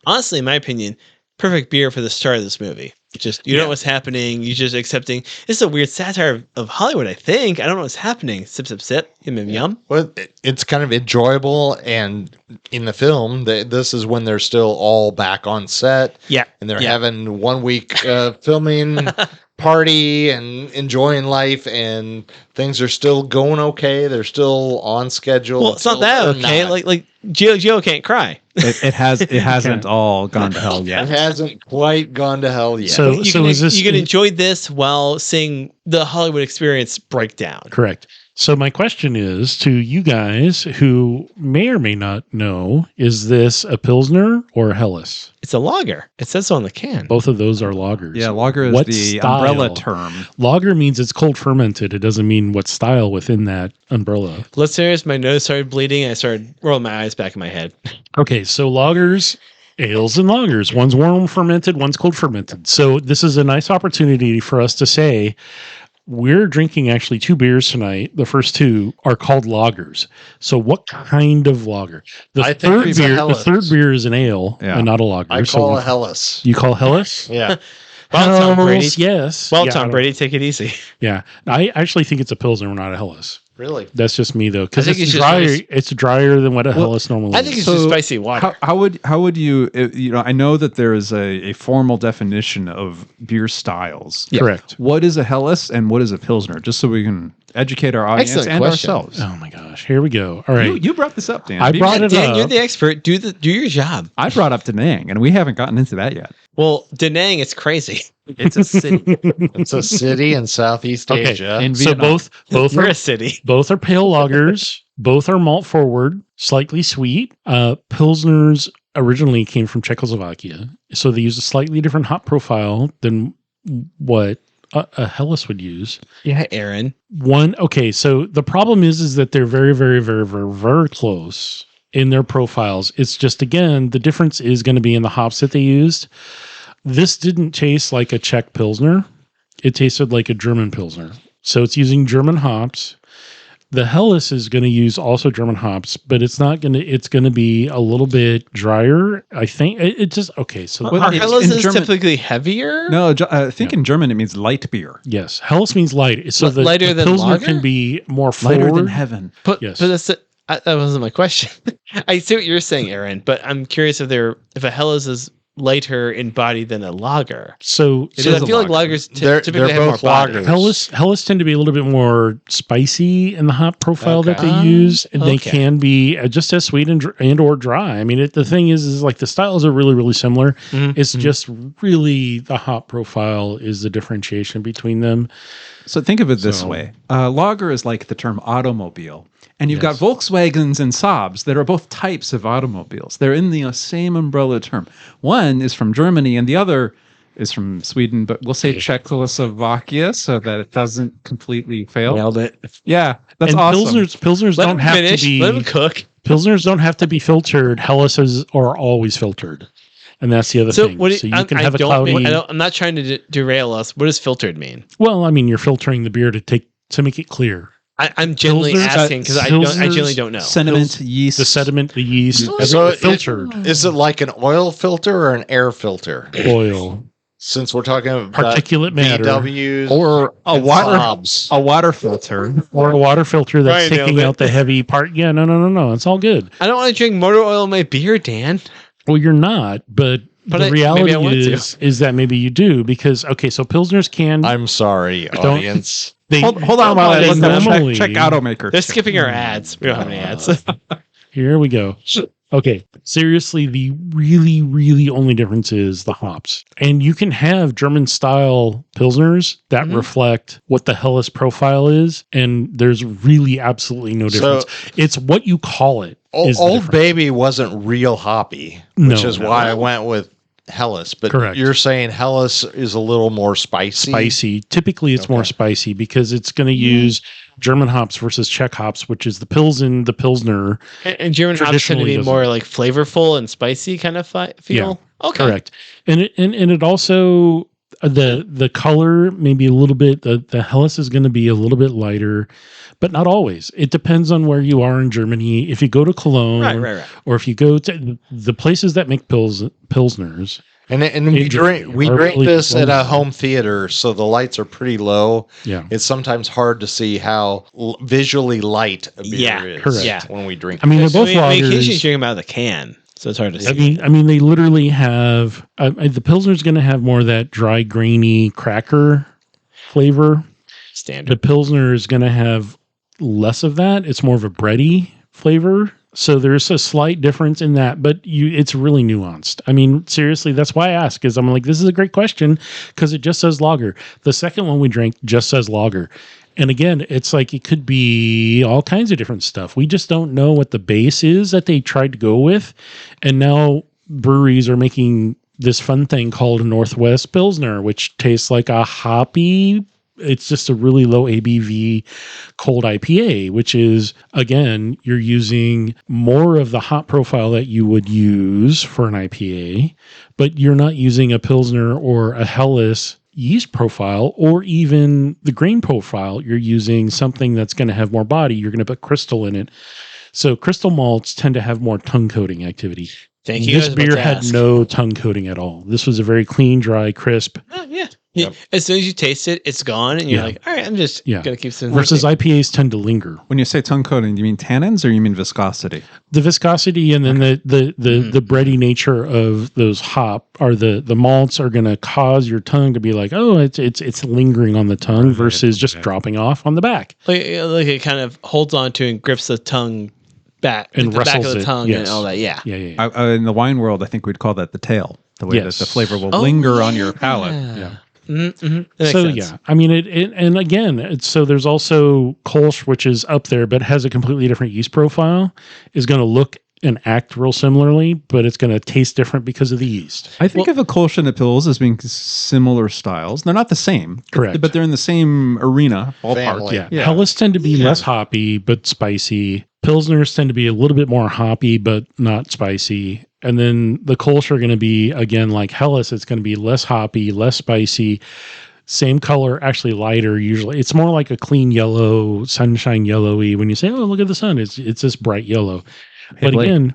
honestly, in my opinion, perfect beer for the start of this movie. Just you know what's happening. You just accepting. This is a weird satire of Hollywood. I think I don't know what's happening. Sip, sip, sip. Yum, yum, yum. Well, it's kind of enjoyable, and in the film, this is when they're still all back on set. Yeah, And they're Yeah. having 1 week filming party and enjoying life, and things are still going okay. They're still on schedule. Well, it's not that until they're okay. not. Like Gio can't cry. It hasn't all gone to hell It yet. hasn't quite gone to hell yet. So You can is this you can enjoy this while seeing the Hollywood experience break down. correct? So my question is to you guys who may or may not know, is this a Pilsner or a Helles? It's a lager. It says so on the can. Both of those are lagers. Yeah, lager is What the style? umbrella term. Lager means it's cold fermented. It doesn't mean what style within that umbrella. Listeners, my nose started bleeding. I started rolling my eyes back in my head. Okay, so lagers, ales and lagers. One's warm fermented, one's cold fermented. So this is a nice opportunity for us to say, we're drinking actually 2 beers tonight. The first 2 are called lagers. So what kind of lager? I think these are the third beer is an ale and not a lager. I call a Helles. You call Helles? Yeah. Well, Tom Brady. Yes. Well, Yeah, Tom Brady, take it easy. Yeah. I actually think it's a Pilsner, not a Helles. Really? That's just me though, because I think it's it's just drier. nice. It's drier than what a Helles normally I think is. it's just spicy water. How would you I know that there is a formal definition of beer styles. Correct. What is a Helles and what is a Pilsner? Just so we can educate our audience Excellent and question. ourselves. Oh my gosh. Here we go. All right. You brought this up, Dan. I brought it Dan, up. you're the expert. Do your job. I brought up Da Nang, and we haven't gotten into that yet. Well, Da Nang, it's crazy. It's a city. It's a city in Southeast Okay. Asia. In So Vietnam. both We're are a city. both are pale lagers. Both are malt forward, slightly sweet. Pilsners originally came from Czechoslovakia, so they use a slightly different hop profile than what a Helles would use. Yeah, Aaron. Okay, so the problem is that they're very, very, very, very, very close in their profiles. It's just, again, the difference is going to be in the hops that they used. This didn't taste like a Czech Pilsner. It tasted like a German Pilsner. So it's using German hops. The Helles is going to use also German hops, but it's going to be a little bit drier. I think it just, okay. So Well, Are it's Helles in is German- typically heavier? No, I think in German it means light beer. yes, Helles means light. So the Lighter than Pilsner lager? can be more forward. Lighter than heaven. But Yes. that wasn't my question. I see what you're saying, Aaron, but I'm curious if a Helles is lighter in body than a lager. So It So is I a feel like lager. lagers They're typically have more both body. lagers. Helles tend to be a little bit more spicy in the hop profile that they use, and they okay. can be just as sweet and or dry. I mean, the thing is like the styles are really, really similar. Mhm. It's just really the hop profile is the differentiation between them. So think of it this So- way. Lager is like the term automobile. And you've Yes. got Volkswagens and Saabs that are both types of automobiles. They're in the same umbrella term. One is from Germany and the other is from Sweden, but we'll say Czechoslovakia so that it doesn't completely fail. Nailed it. Yeah, that's and awesome. Pilsners Let don't him have finish. to be Let him cook. Pilsners don't have to be filtered. Helleses are always filtered, and that's the other So thing. what? So you can have a cloudy. I'm not trying to derail us. What does filtered mean? Well, I mean, you're filtering the beer to make it clear. I'm genuinely Pilsners- asking because I genuinely don't know. Sediment, yeast. The sediment, the yeast, So everything filtered Is it like an oil filter or an air filter? oil, Since we're talking about particulate matter, VWs or a and water Saabs. a water filter. or a water filter that's Ryan nailed taking it. out the heavy part. Yeah, no. It's all good. I don't want to drink motor oil in my beer, Dan. Well, you're not, but But the maybe reality I want to. is that maybe you do because so Pilsners can I'm sorry, Don't- audience. they Hold on while I they look up normally- check Automaker. They're skipping our ads. We don't have any ads. Here we go. Okay, seriously, the really, really only difference is the hops. And you can have German style Pilsners that Mhm. reflect what the Helles profile is, and there's really absolutely no difference. It's what you call it. is the Old difference. Baby wasn't real hoppy, which No, is no. why I went with Helles. But Correct. you're saying Helles is a little more spicy. Spicy. Typically, it's more Okay. spicy because it's going to use German hops versus Czech hops, which is the Pilsen, the Pilsner. And German hops tend to Traditionally be doesn't. more like flavorful and spicy kind of feel. Okay. Correct. And it also the color maybe a little bit. The Helles is going to be a little bit lighter, but not always. It depends on where you are in Germany. If you go to Cologne, Right. or if you go to the places that make Pilsners, And we It drink are really this at a close. home theater, so the lights are pretty low. yeah. It's sometimes hard to see how visually light a beer Yeah, is correct. Yeah. when we drink. I mean, it. they're both I occasionally lagers. drink them out of the can, so it's hard to see. I mean, they literally have the Pilsner's going to have more of that dry, grainy cracker flavor. The Standard. Pilsner is going to have less of that. It's more of a bready flavor. So there's a slight difference in that, but it's really nuanced. I mean, seriously, that's why I ask, is I'm like, this is a great question because it just says lager. The second one we drank just says lager. And again, it's like it could be all kinds of different stuff. We just don't know what the base is that they tried to go with. And now breweries are making this fun thing called Northwest Pilsner, which tastes like a hoppy, it's just a really low ABV cold IPA, which is, again, you're using more of the hop profile that you would use for an IPA, but you're not using a Pilsner or a Helles yeast profile or even the grain profile. You're using something that's going to have more body. You're going to put crystal in it. So crystal malts tend to have more tongue coating activity. Thank you. This beer had no tongue coating at all. This was a very clean, dry, crisp. Oh, yeah. Yep. As soon as you taste it, it's gone, and you're like, all right, I'm just going to keep some. Versus IPAs tend to linger. When you say tongue coating, do you mean tannins or you mean viscosity? The viscosity and then the bready nature of those hop are the malts are going to cause your tongue to be like, oh, it's lingering on the tongue versus just dropping off on the back. Like it kind of holds on to and grips the tongue back, and the back of the it. tongue and all that. Yeah. In the wine world, I think we'd call that the tail. The way that the flavor will Oh, linger on your palate. Yeah. Mm-hmm. So sense. I mean it and again, so there's also Kolsch, which is up there but has a completely different yeast profile, is going to look and act real similarly, but it's going to taste different because of the yeast. I think of a Kolsch and a Pils as being similar styles. They're not the same, correct, but they're in the same arena, ballpark. Yeah. Helles tend to be less hoppy but spicy. Pilsners tend to be a little bit more hoppy but not spicy. And then the Kolsch are going to be, again, like Helles, it's going to be less hoppy, less spicy, same color, actually lighter usually. It's more like a clean yellow, sunshine yellowy. When you say, oh, look at the sun, it's this bright yellow. Hey, but Blake, again,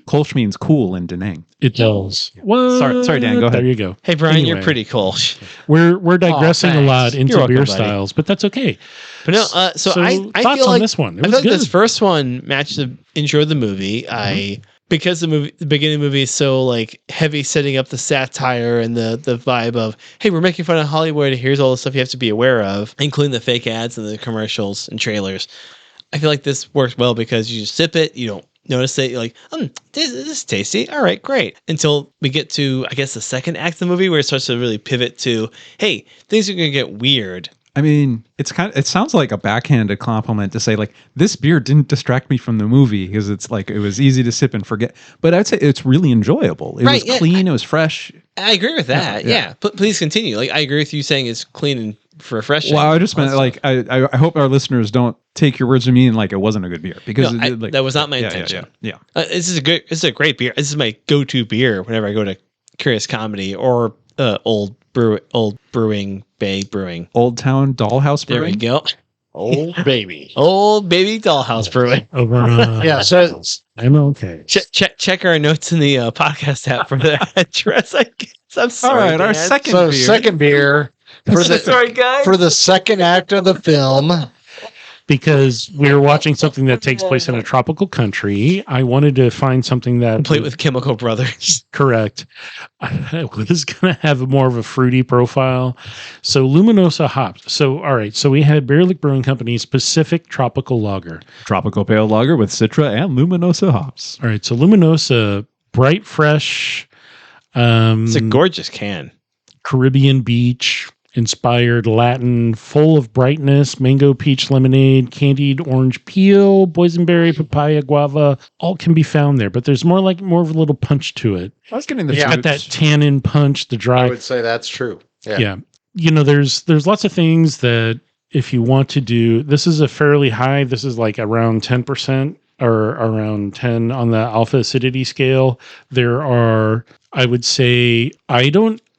Kolsch means cool in Danang. It does. What? Sorry, Dan, go ahead. There you go. Hey, Brian, you're pretty Kolsch. We're digressing a lot into welcome, beer buddy. styles, but that's okay. But no, so I thoughts feel on like this one. I feel like this first one matched enjoyed the movie. Because the beginning of the movie is so like heavy, setting up the satire and the vibe of, hey, we're making fun of Hollywood. Here's all the stuff you have to be aware of, including the fake ads and the commercials and trailers. I feel like this works well because you just sip it, you don't notice it. You're like, this is tasty. All right, great. Until we get to, I guess, the second act of the movie where it starts to really pivot to, hey, things are going to get weird. I mean, it sounds like a backhanded compliment to say like this beer didn't distract me from the movie because it's like it was easy to sip and forget. But I'd say it's really enjoyable. It was clean. It was fresh. I agree with that. Yeah. But please continue. Like I agree with you saying it's clean and refreshing. Well, I just meant like I hope our listeners don't take your words to mean like it wasn't a good beer because that was not my intention. Yeah. This is a great beer. This is my go-to beer whenever I go to Curious Comedy or Old Brewing Bay Brewing. Old Town Dollhouse Brewing. There we go. Old baby Dollhouse Brewing. Yeah, so I'm okay. Check our notes in the podcast app for the address. I guess. I'm sorry. All right, our second beer for the sorry guys for the second act of the film. Because we were watching something that takes place in a tropical country, I wanted to find something that complete with Chemical Brothers. Correct. Was going to have more of a fruity profile. So Luminosa hops. So all right. So we had Baerlic Brewing Company's Pacific Tropical Lager, tropical pale lager with Citra and Luminosa hops. All right. So Luminosa, bright, fresh. It's a gorgeous can. Caribbean beach. Inspired Latin, full of brightness, mango, peach, lemonade, candied orange peel, boysenberry, papaya, guava, all can be found there. But there's more of a little punch to it. I was getting the it's got that tannin punch, the dry. I would say that's true. Yeah. You know, there's lots of things that if you want to do, this is a fairly high. This is like around 10% or around 10 on the alpha acidity scale. There are, I would say,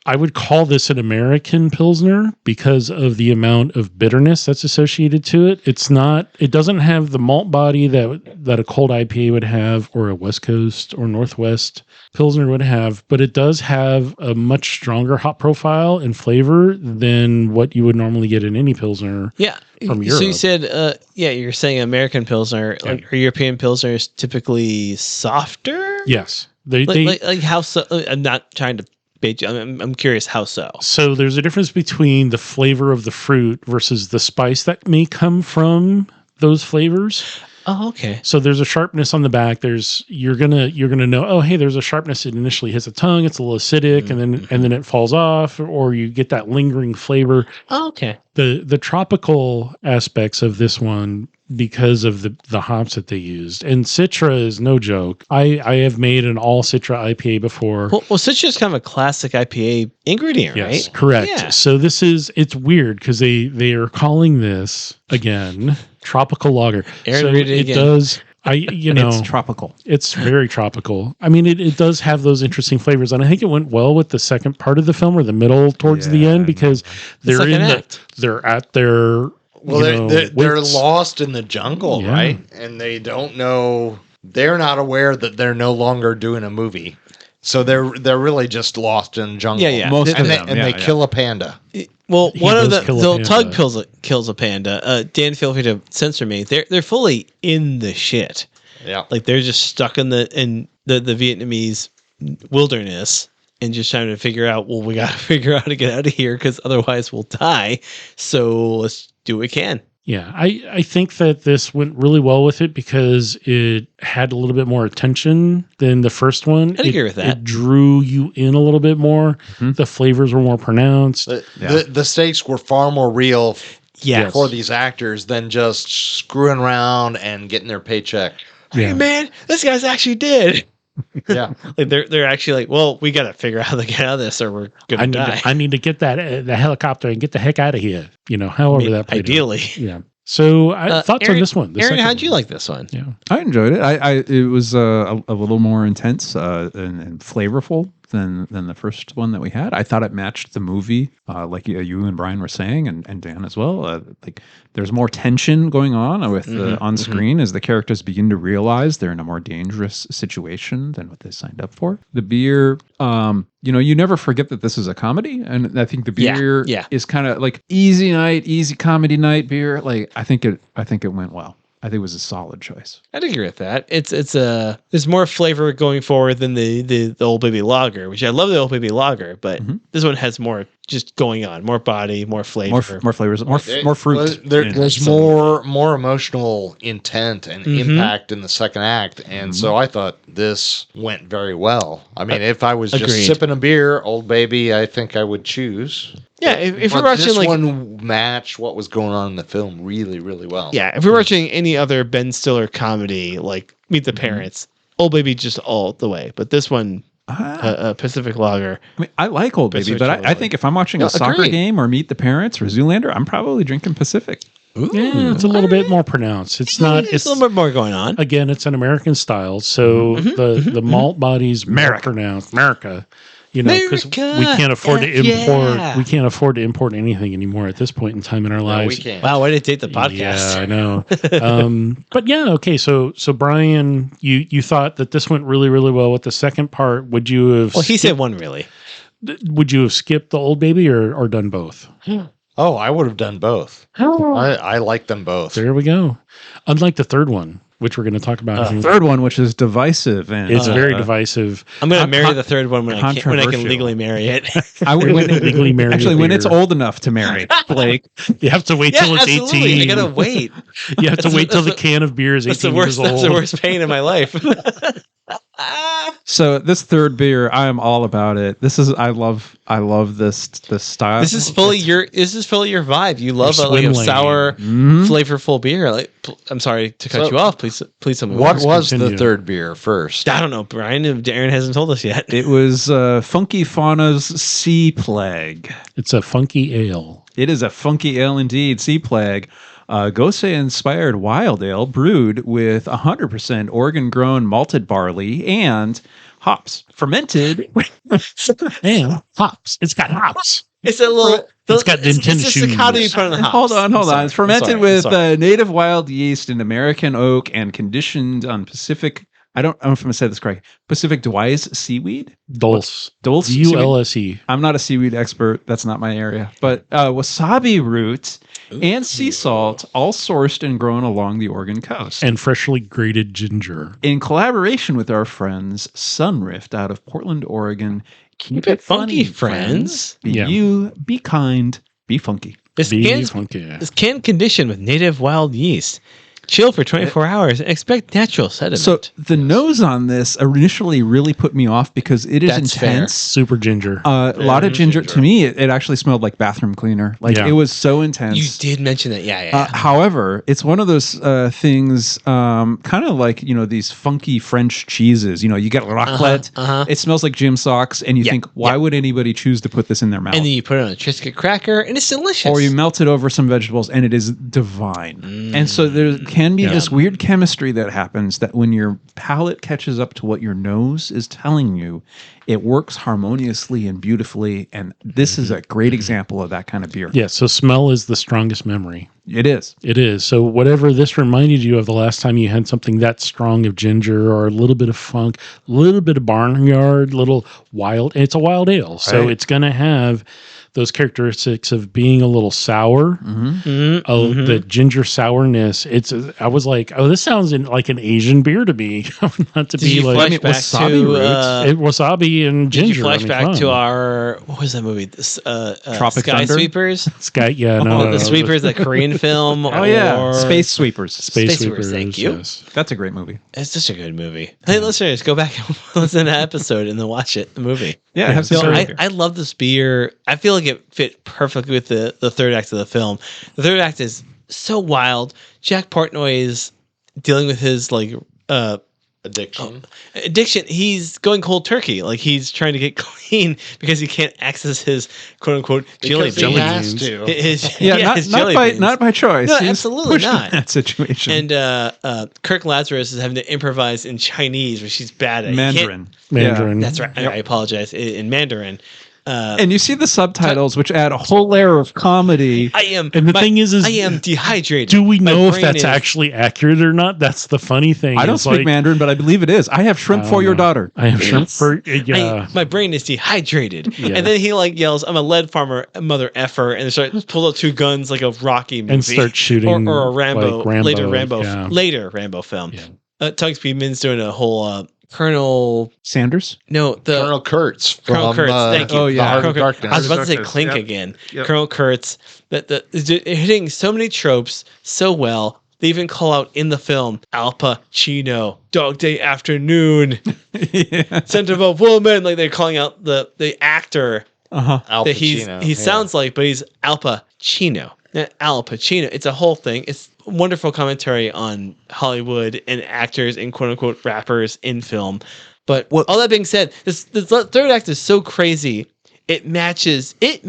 I would call this an American Pilsner because of the amount of bitterness that's associated to it. It doesn't have the malt body that a cold IPA would have or a West Coast or Northwest Pilsner would have, but it does have a much stronger hop profile and flavor than what you would normally get in any Pilsner. Yeah. From Europe. So you said, you're saying American Pilsner, like, or European Pilsner is typically softer? Yes. Like how so? I'm not trying to I'm curious how so. So there's a difference between the flavor of the fruit versus the spice that may come from those flavors. Oh, okay. So there's a sharpness on the back. You're gonna know, oh, hey, there's a sharpness. It initially hits the tongue. It's a little acidic, and then it falls off, or you get that lingering flavor. Oh, okay. The tropical aspects of this one, because of the hops that they used, and Citra is no joke. I have made an all Citra IPA before. Well, Citra is kind of a classic IPA ingredient, Yes, right? correct. Yeah. So it's weird because they are calling this again tropical lager. Aaron, so read it again. does. It's tropical. It's very tropical. I mean, it does have those interesting flavors, and I think it went well with the second part of the film or the middle towards the end because they're they're at their they're lost in the jungle, Yeah. right? And they don't know. They're not aware that they're no longer doing a movie, so they're really just lost in the jungle. Yeah. Most of them. They kill a panda. Well, He one of does the kill a panda. Tug kills a panda. Dan, feel free to censor me. They're fully in the shit. Yeah, Like they're just stuck in the Vietnamese wilderness and just trying to figure out. Well, we got to figure out how to get out of here because otherwise we'll die. So let's do what we can. Yeah, I think that this went really well with it because it had a little bit more attention than the first one. I'd agree with that. It drew you in a little bit more. Mm-hmm. The flavors were more pronounced. the stakes were far more real. Yes. For these actors than just screwing around and getting their paycheck. Hey Yeah. man, this guy's actually dead. Yeah, Like they're actually like, well, we got to figure out how to get out of this, or we're gonna die. I need to get the helicopter and get the heck out of here. However that played out. ideally. Yeah. So thoughts Aaron, on this one? The Aaron, second how'd you one? like this one? Yeah. I enjoyed it. It was a little more intense and flavorful than the first one that we had. I thought it matched the movie, like you and Brian were saying, and Dan as well. Like there's more tension going on with on screen as the characters begin to realize they're in a more dangerous situation than what they signed up for. The beer, you never forget that this is a comedy, and I think the beer is kind of like easy comedy night beer. Like I think it went well. I think it was a solid choice. I'd agree with that. There's more flavor going forward than the Old Baby Lager, which I love the Old Baby Lager, but this one has more just going on, more body, more flavor, More flavors, more fruit. There's more emotional intent and impact in the second act, and so I thought this went very well. I mean, if I was Agreed. just sipping a beer, Old Baby, I think I would choose. Yeah, if But we're watching this like one matched what was going on in the film really, really well. if we're watching any other Ben Stiller comedy like Meet the Parents, Old Baby just all the way. But this one, Pacific Lager. I mean, I like Old Baby, but I think if I'm watching a soccer agreed. game or Meet the Parents or Zoolander, I'm probably drinking Pacific. Yeah, it's a little bit more pronounced. It's not. It's a little bit more going on. Again, it's an American style, so the malt body's more pronounced. America, because we can't afford to import. Yeah. We can't afford to import anything anymore at this point in time in our No, lives. we can't. Wow, way to date the podcast. Yeah, I know. But yeah, okay. So Brian, you thought that this went really, really well with the second part. Would you have? Well, he said one really. Would you have skipped the Old Baby or done both? Oh, I would have done both. I like them both. There we go. Unlike the third one, which we're going to talk about. Third one, which is divisive and It's very divisive. I'm going to marry the third one when I can controversial. legally marry it. I would Legally marry actually a when it's beer. old enough to marry. Blake, You have to wait till it's 18. I gotta wait. You have to That's wait till the the- can of beer is 18 That's the worst. years old. That's the worst pain in my life. so this third beer, I am all about it. I love this style. This is fully your vibe. You love Your a swim lane. sour, Mhm. flavorful beer. Like, I'm sorry to cut So- you off. Please tell me What more. was continue. the third beer first? I don't know, Brian. Aaron hasn't told us yet. It was Funky Fauna's Sea Plague. It's a funky ale. It is a funky ale indeed, Sea Plague. Gose-inspired wild ale brewed with 100% Oregon-grown malted barley and hops. Fermented. And hops. It's got hops. It's a little. It's got Nintendo It's just how do you shoes. put on the hops? Hold on. I'm It's fermented sorry, with I'm sorry. native wild yeast and American oak and conditioned on Pacific. I don't know if I'm going to say this correct. Pacific Dwise seaweed? Dulce. Dulce seaweed? DULSE. I'm not a seaweed expert. That's not my area. But wasabi root and sea salt, all sourced and grown along the Oregon coast. And freshly grated ginger. In collaboration with our friends Sunrift out of Portland, Oregon. Keep it funky, friends. Be Yeah. you, be kind, be funky. This Be can's funky. This can conditioned with native wild yeast. Chill for 24 hours and expect natural sediment. So the nose on this initially really put me off because it is That's fair. intense. Super ginger. A lot of ginger. To me, it actually smelled like bathroom cleaner. Like Yeah. it was so intense. you did mention that. Yeah. However, it's one of those things, kind of like these funky French cheeses. You get raclette. It smells like gym socks, and you think, why would anybody choose to put this in their mouth? And then you put it on a Triscuit cracker, and it's delicious. Or you melt it over some vegetables, and it is divine. And so there can be this weird chemistry that happens that when your palate catches up to what your nose is telling you, it works harmoniously and beautifully. And this is a great example of that kind of beer. Yeah, so smell is the strongest memory. It is. It is. So whatever this reminded you of the last time you had something that strong of ginger or a little bit of funk, a little bit of barnyard, little wild, it's a wild ale. So it's going to have those characteristics of being a little sour, the ginger sourness. I was like, oh, this sounds like an Asian beer to me. Not to Did be you like flash back to wasabi and ginger. Did you flash back fun. to our what was that movie? Tropic Sky Thunder? Sweepers. Sky? Yeah, no, The Sweepers, the Korean film. Oh, yeah. or- Space Sweepers. Space Sweepers, Sweepers. thank you. Yes. That's a great movie. It's such a good movie. Hey, listeners, go back and listen to that episode and then watch it. The movie. Yeah, have So some I love this beer. I feel like it fit perfectly with the third act of the film. The third act is so wild. Jack Portnoy is dealing with his Addiction. addiction. He's going cold turkey. Like he's trying to get clean because he can't access his quote unquote jelly Because he beans. has to. His jelly beans. not by choice. No, He's absolutely pushed in not. that situation. And Kirk Lazarus is having to improvise in Chinese, which she's bad at. He can't- Mandarin. Mandarin. That's right. I apologize. In Mandarin. And you see the subtitles, which add a whole layer of comedy. I am. And the thing is I am dehydrated. do we My know if brain that's is- actually accurate or not? That's the funny thing. I don't It's speak like, Mandarin, but I believe it is. I have shrimp for your daughter. I have shrimp for yeah. My brain is dehydrated. Yeah. And then he yells, "I'm a lead farmer, mother effer," and starts pulls out two guns like a Rocky movie And starts shooting or a Rambo, like Rambo, later Rambo film. Yeah. Tug Speedman's doing a whole Colonel. Sanders? No, the Colonel Kurtz. Colonel from, Kurtz. Thank you. oh, yeah. The Heart Colonel of Kurtz. Darkness. I was about to say Darkness, Clink yep. again. Yep. Colonel Kurtz. That is hitting so many tropes so well. They even call out in the film Al Pacino, Dog Day Afternoon, Scent of a Woman. Like they're calling out the actor Al that Pacino. he sounds like, but he's Al Pacino. Not Al Pacino. It's a whole thing. It's wonderful commentary on Hollywood and actors and quote unquote rappers in film. But all that being said, this third act is so crazy. It matches the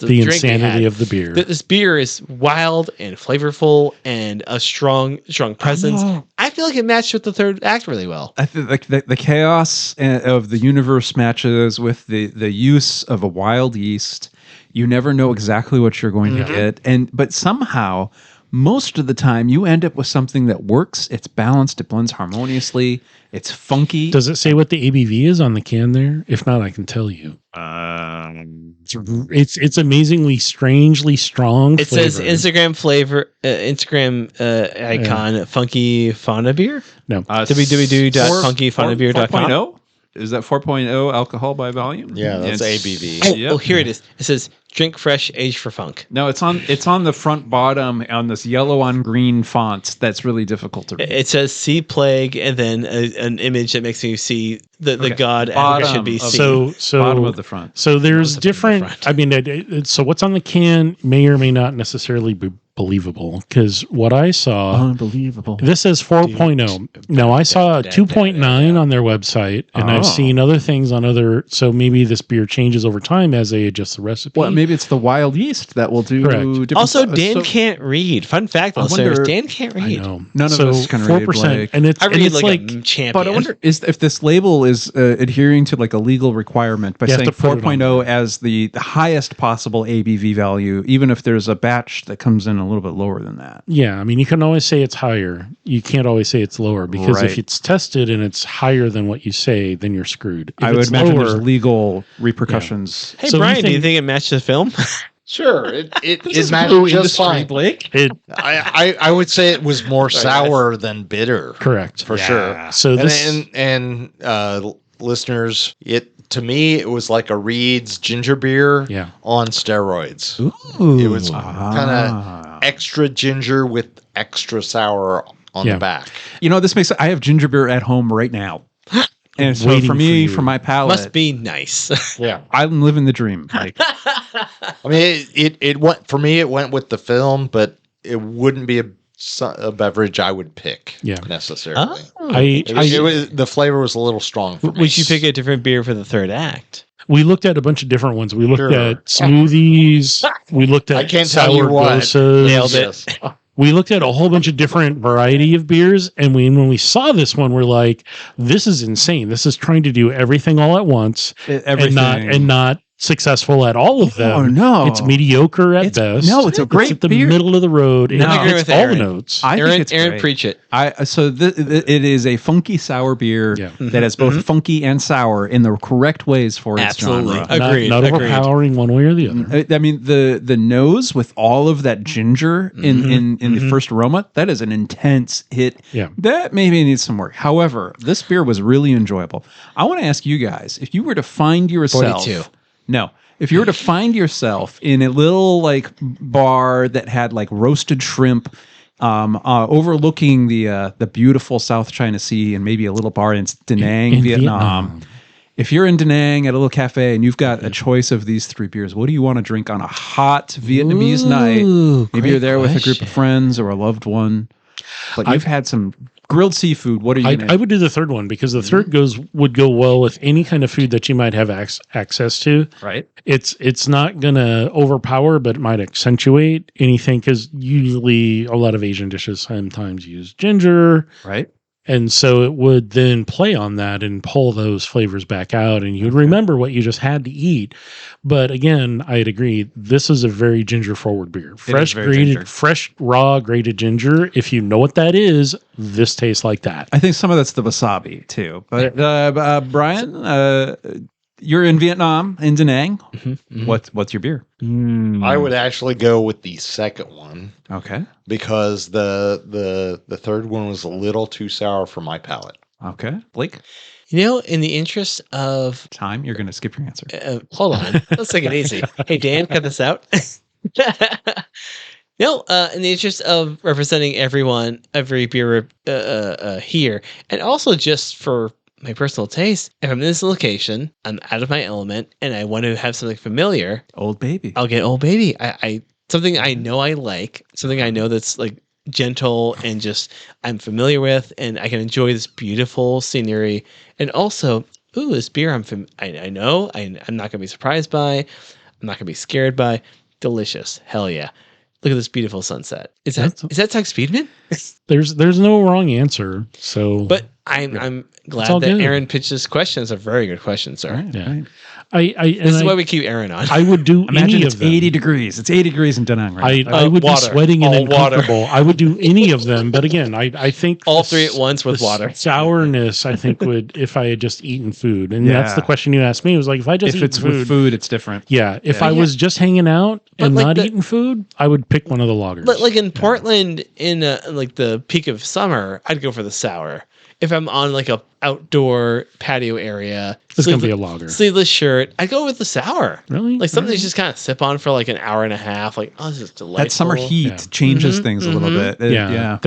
drink insanity of the beer. This beer is wild and flavorful and a strong presence. I feel like it matched with the third act really well. I think like the chaos of the universe matches with the use of a wild yeast. You never know exactly what you're going to get, but somehow, most of the time, you end up with something that works. It's balanced. It blends harmoniously. It's funky. Does it say what the ABV is on the can there? If not, I can tell you. It's amazingly, strangely strong. It says Instagram flavor, Instagram icon, Funky Fauna beer. No, www.funkyfaunabeer.com. 4.0? Is that 4.0 alcohol by volume? Yeah, that's It's- ABV. Oh, here it is. It says drink fresh, aged for funk. No, it's on the front bottom on this yellow on green font. That's really difficult to read. It says sea plague and then an image that makes you see the god Bottom should be of- seen. so Bottom of the front. So there's the different. front. I mean, so what's on the can may or may not necessarily be believable because what I saw. Unbelievable. This says 4.0. Now I saw a 2.9 on their website, and I've seen other things on other. So maybe this beer changes over time as they adjust the recipe. Well, maybe it's the wild yeast that will do Correct. different Also, stuff. Dan So- can't read. Fun fact, I listeners, wonder- Dan can't I read. know None of us can read, 4%, Blake. and it's I and read it's like, like a champion. But I wonder if this label is adhering to like a legal requirement by You have saying to put it on 4.0 as the highest possible ABV value, even if there's a batch that comes in a little bit lower than that. Yeah, I mean, you can always say it's higher. You can't always say it's lower because Right. if it's tested and it's higher than what you say, then you're screwed. If I would it's imagine lower, there's legal repercussions. Hey, So Brian, do you anything- think it matched the film? Sure, it This is matched brew just industry, fine. Blake. it I would say it was more sour than bitter. correct For sure. So this And listeners, to me it was like a Reed's ginger beer Yeah. on steroids. Ooh. It was kind of extra ginger with extra sour on the back. You know, this makes I have ginger beer at home right now. And so Waiting for me, for for you. my palate, Must be nice. Yeah. I'm living the dream. Like, I mean, it went for me. It went with the film, but it wouldn't be a beverage I would pick. Necessarily. It was, the flavor was a little strong for me. Would you pick a different beer for the third act? We looked at a bunch of different ones. We looked Sure. at smoothies. We looked at I can't tell you what. Sourgosas. Nailed it. We looked at a whole bunch of different variety of beers, and when we saw this one, we're like, "This is insane! This is trying to do everything all at once, everything. and not successful at all of them. Oh no, it's mediocre at best. No, it's a great at the beer. middle of the road. No, I agree with all Aaron. the notes. I think it's Aaron, great. preach it. It is a funky sour beer that has both funky and sour in the correct ways for its Absolutely. genre. Agreed. Not agreed. overpowering one way or the other. I mean, the nose with all of that ginger in the first aroma, that is an intense hit. Yeah. That maybe needs some work. However, this beer was really enjoyable. I want to ask you guys, if you were to find yourself... 42. No. If you were to find yourself in a little like bar that had like roasted shrimp overlooking the beautiful South China Sea and maybe a little bar in Da Nang, Vietnam. If you're in Da Nang at a little cafe and you've got a choice of these three beers, what do you want to drink on a hot Vietnamese night? Maybe you're there with a group of friends or a loved one, but you've had some grilled seafood. What are you? I would do the third one because the third would go well with any kind of food that you might have access to. Right. It's not gonna overpower, but it might accentuate anything because usually a lot of Asian dishes sometimes use ginger. Right. And so it would then play on that and pull those flavors back out, and you'd remember what you just had to eat. But again, I'd agree. This is a very ginger forward beer. Fresh raw grated ginger. If you know what that is, this tastes like that. I think some of that's the wasabi too. But Brian, you're in Vietnam, in Da Nang. What's your beer? I would actually go with the second one. Okay. Because the third one was a little too sour for my palate. Okay. Blake? You know, in the interest of time, you're going to skip your answer. Hold on. Let's take it easy. Hey, Dan, cut this out. No, in the interest of representing every beer here, and also just for my personal taste, if I'm in this location, I'm out of my element, and I want to have something familiar. Old Baby. I'll get Old Baby. I something I know I like, something I know that's like gentle and just I'm familiar with, and I can enjoy this beautiful scenery. And also, this beer I know I'm not gonna be surprised by. I'm not gonna be scared by. Delicious. Hell yeah. Look at this beautiful sunset. Is that Tug Speedman? There's no wrong answer. So, but I'm glad that good. Aaron pitched this question. It's a very good question, sir. Right, yeah. right. This is why we keep Aaron on. I would do Imagine any it's of them. 80 degrees. It's 80 degrees in Da Nang right now. I would water. be sweating and All water. uncomfortable. I would do any of them, but again, I think All three at once with the water. sourness, I think, would if I had just eaten food, and that's the question you asked me. It was like if I just if it's with food, it's different. Yeah, if I was just hanging out and like not eating food, I would pick one of the lagers. But like in Portland, in like the peak of summer, I'd go for the sour. If I'm on like a outdoor patio area, it's gonna be a lager. Sleeveless shirt, I'd go with the sour. Really? Like something to just kind of sip on for like an hour and a half. Like, this is delightful. That summer heat changes things a little bit. Yeah.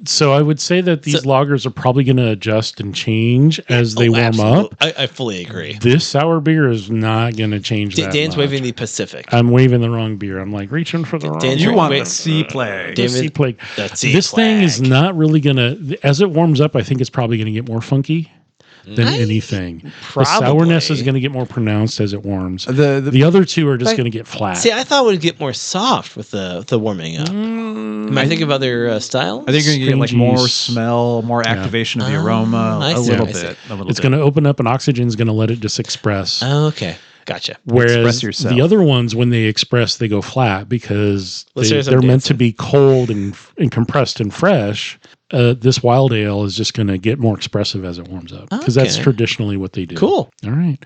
So I would say that these lagers are probably going to adjust and change as they warm up. I fully agree. This sour beer is not going to change that Dan's much. waving the Pacific. I'm waving the wrong beer. I'm like reaching for the wrong Dan's You one. want Wait. the sea plague. The sea plague. That sea This thing is plague. not really going to, as it warms up, I think it's probably going to get more funky than anything. The sourness is going to get more pronounced as it warms. The other two are just going to get flat. See, I thought it would get more soft with the warming up. Am I thinking of other styles? I think you're going to get like Strange more yeast. smell, more activation of the aroma, I a see, little I see. bit. It's going to open up and oxygen's going to let it just express. Oh, okay. Gotcha. Whereas Express yourself. the other ones, when they express, they go flat because Let's hear some they're meant to dancing. be cold and compressed and fresh. This wild ale is just going to get more expressive as it warms up because that's Okay. traditionally what they do. Cool. All right.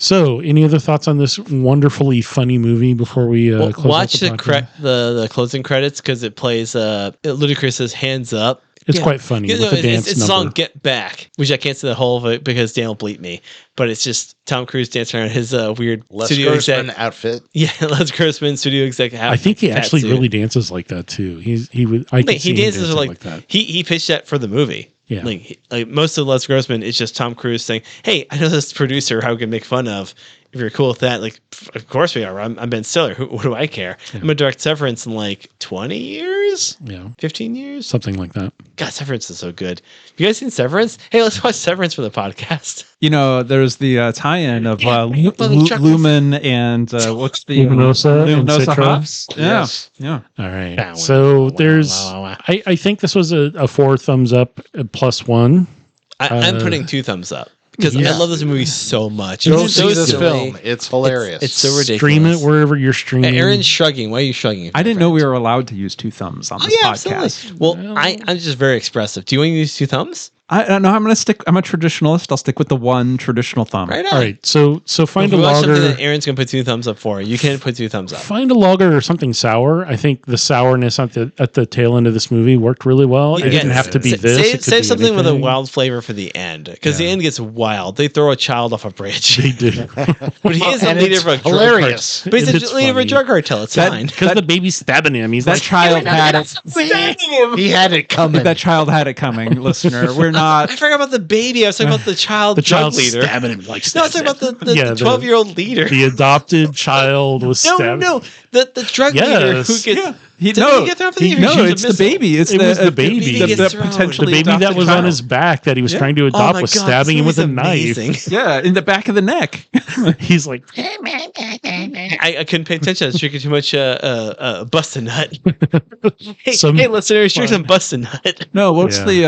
So, any other thoughts on this wonderfully funny movie before we close Watch out the podcast? the closing credits because it plays Ludacris's "Hands Up" It's quite funny with the dance it's number. song "Get Back," which I can't say the whole of it because Dan will bleep me. But it's just Tom Cruise dancing around his weird Les studio Grossman exec outfit. Yeah, Les Grossman studio exec. I think he actually really dances like that too. He dances like that. He pitched that for the movie. Yeah, like most of Les Grossman is just Tom Cruise saying, "Hey, I know this producer how we can make fun of. If you're cool with that, like, of course we are. I'm Ben Stiller. What do I care? I'm gonna direct Severance in like 20 years. 15 years, something like that. God, Severance is so good. Have you guys seen Severance? Hey, let's watch Severance for the podcast. You know, there's the tie-in of Lumen and what's the Luminosa hops? Yes. Yeah. All right. So there's. I think this was a 4 thumbs up +1. I'm putting 2 thumbs up. Because I love this movie so much. Go see this film. It's hilarious. It's so ridiculous. Stream it wherever you're streaming. Aaron's shrugging. Why are you shrugging? I didn't know we were allowed to use 2 thumbs on this podcast. Absolutely. Well, I'm just very expressive. Do you want to use 2 thumbs? I don't know. I'm a traditionalist. I'll stick with the 1 traditional thumb. Right on. All right. So find a something lager. that Aaron's gonna put 2 thumbs up for. You can put 2 thumbs up. Find a lager or something sour. I think the sourness at the tail end of this movie worked really well. It didn't have to be this. Save something with a wild flavor for the end, because the end gets wild. They throw a child off a bridge. They do. But he is a leader of a hilarious. But he's a leader of a drug cartel. It's fine. Because the baby's stabbing him. He's that like, child had it. He had it coming. That child had it coming, listener. We're not. I forgot about the baby. I was talking about the child drug leader. Stabbing him like no, I was talking about the 12-year-old leader. The adopted child was stabbed. No, the drug leader who gets. It's the baby. It was the baby. The potentially the baby that adopted was child. on his back that he was trying to adopt was stabbing him with a amazing. knife. Yeah, in the back of the neck. He's like, I couldn't pay attention. I was drinking too much Bust a Nut. Hey, listeners, drink some Bust a Nut. No, what's the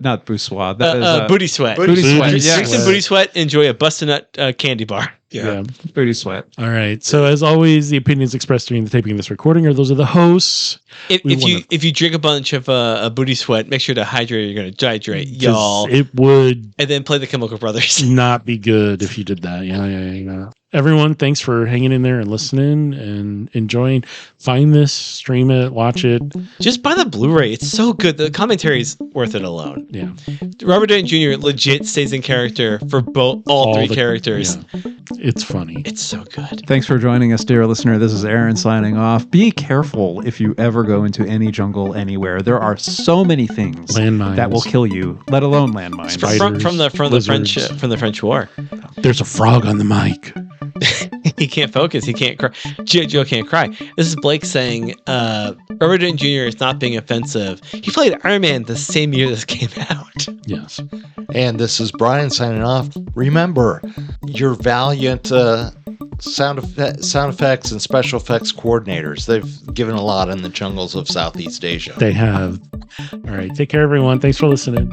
not Boussois? That is Booty Sweat. Booty Sweat. Drink some Booty Sweat. Enjoy a Bust a Nut candy bar. Yeah. Booty Sweat. All right. So as always, the opinions expressed during the taping of this recording are those of the hosts. If you drink a bunch of a Booty Sweat, make sure to hydrate. You're going to dehydrate, y'all. It would and then play the Chemical Brothers. not be good if you did that. Yeah. Everyone, thanks for hanging in there and listening and enjoying. Find this, stream it, watch it. Just buy the Blu-ray. It's so good. The commentary is worth it alone. Yeah. Robert Downey Jr. legit stays in character for all 3 characters. Yeah. It's funny. It's so good. Thanks for joining us, dear listener. This is Aaron signing off. Be careful if you ever go into any jungle anywhere. There are so many things that will kill you, let alone landmines. From the French War. There's a frog on the mic. He can't focus. He can't cry. Joe can't cry. This is Blake saying Robert Downey Jr. is not being offensive. He played Iron Man the same year this came out. Yes. And this is Brian signing off. Remember, your valiant sound effects and special effects coordinators. They've given a lot in the jungles of Southeast Asia. They have. All right. Take care, everyone. Thanks for listening.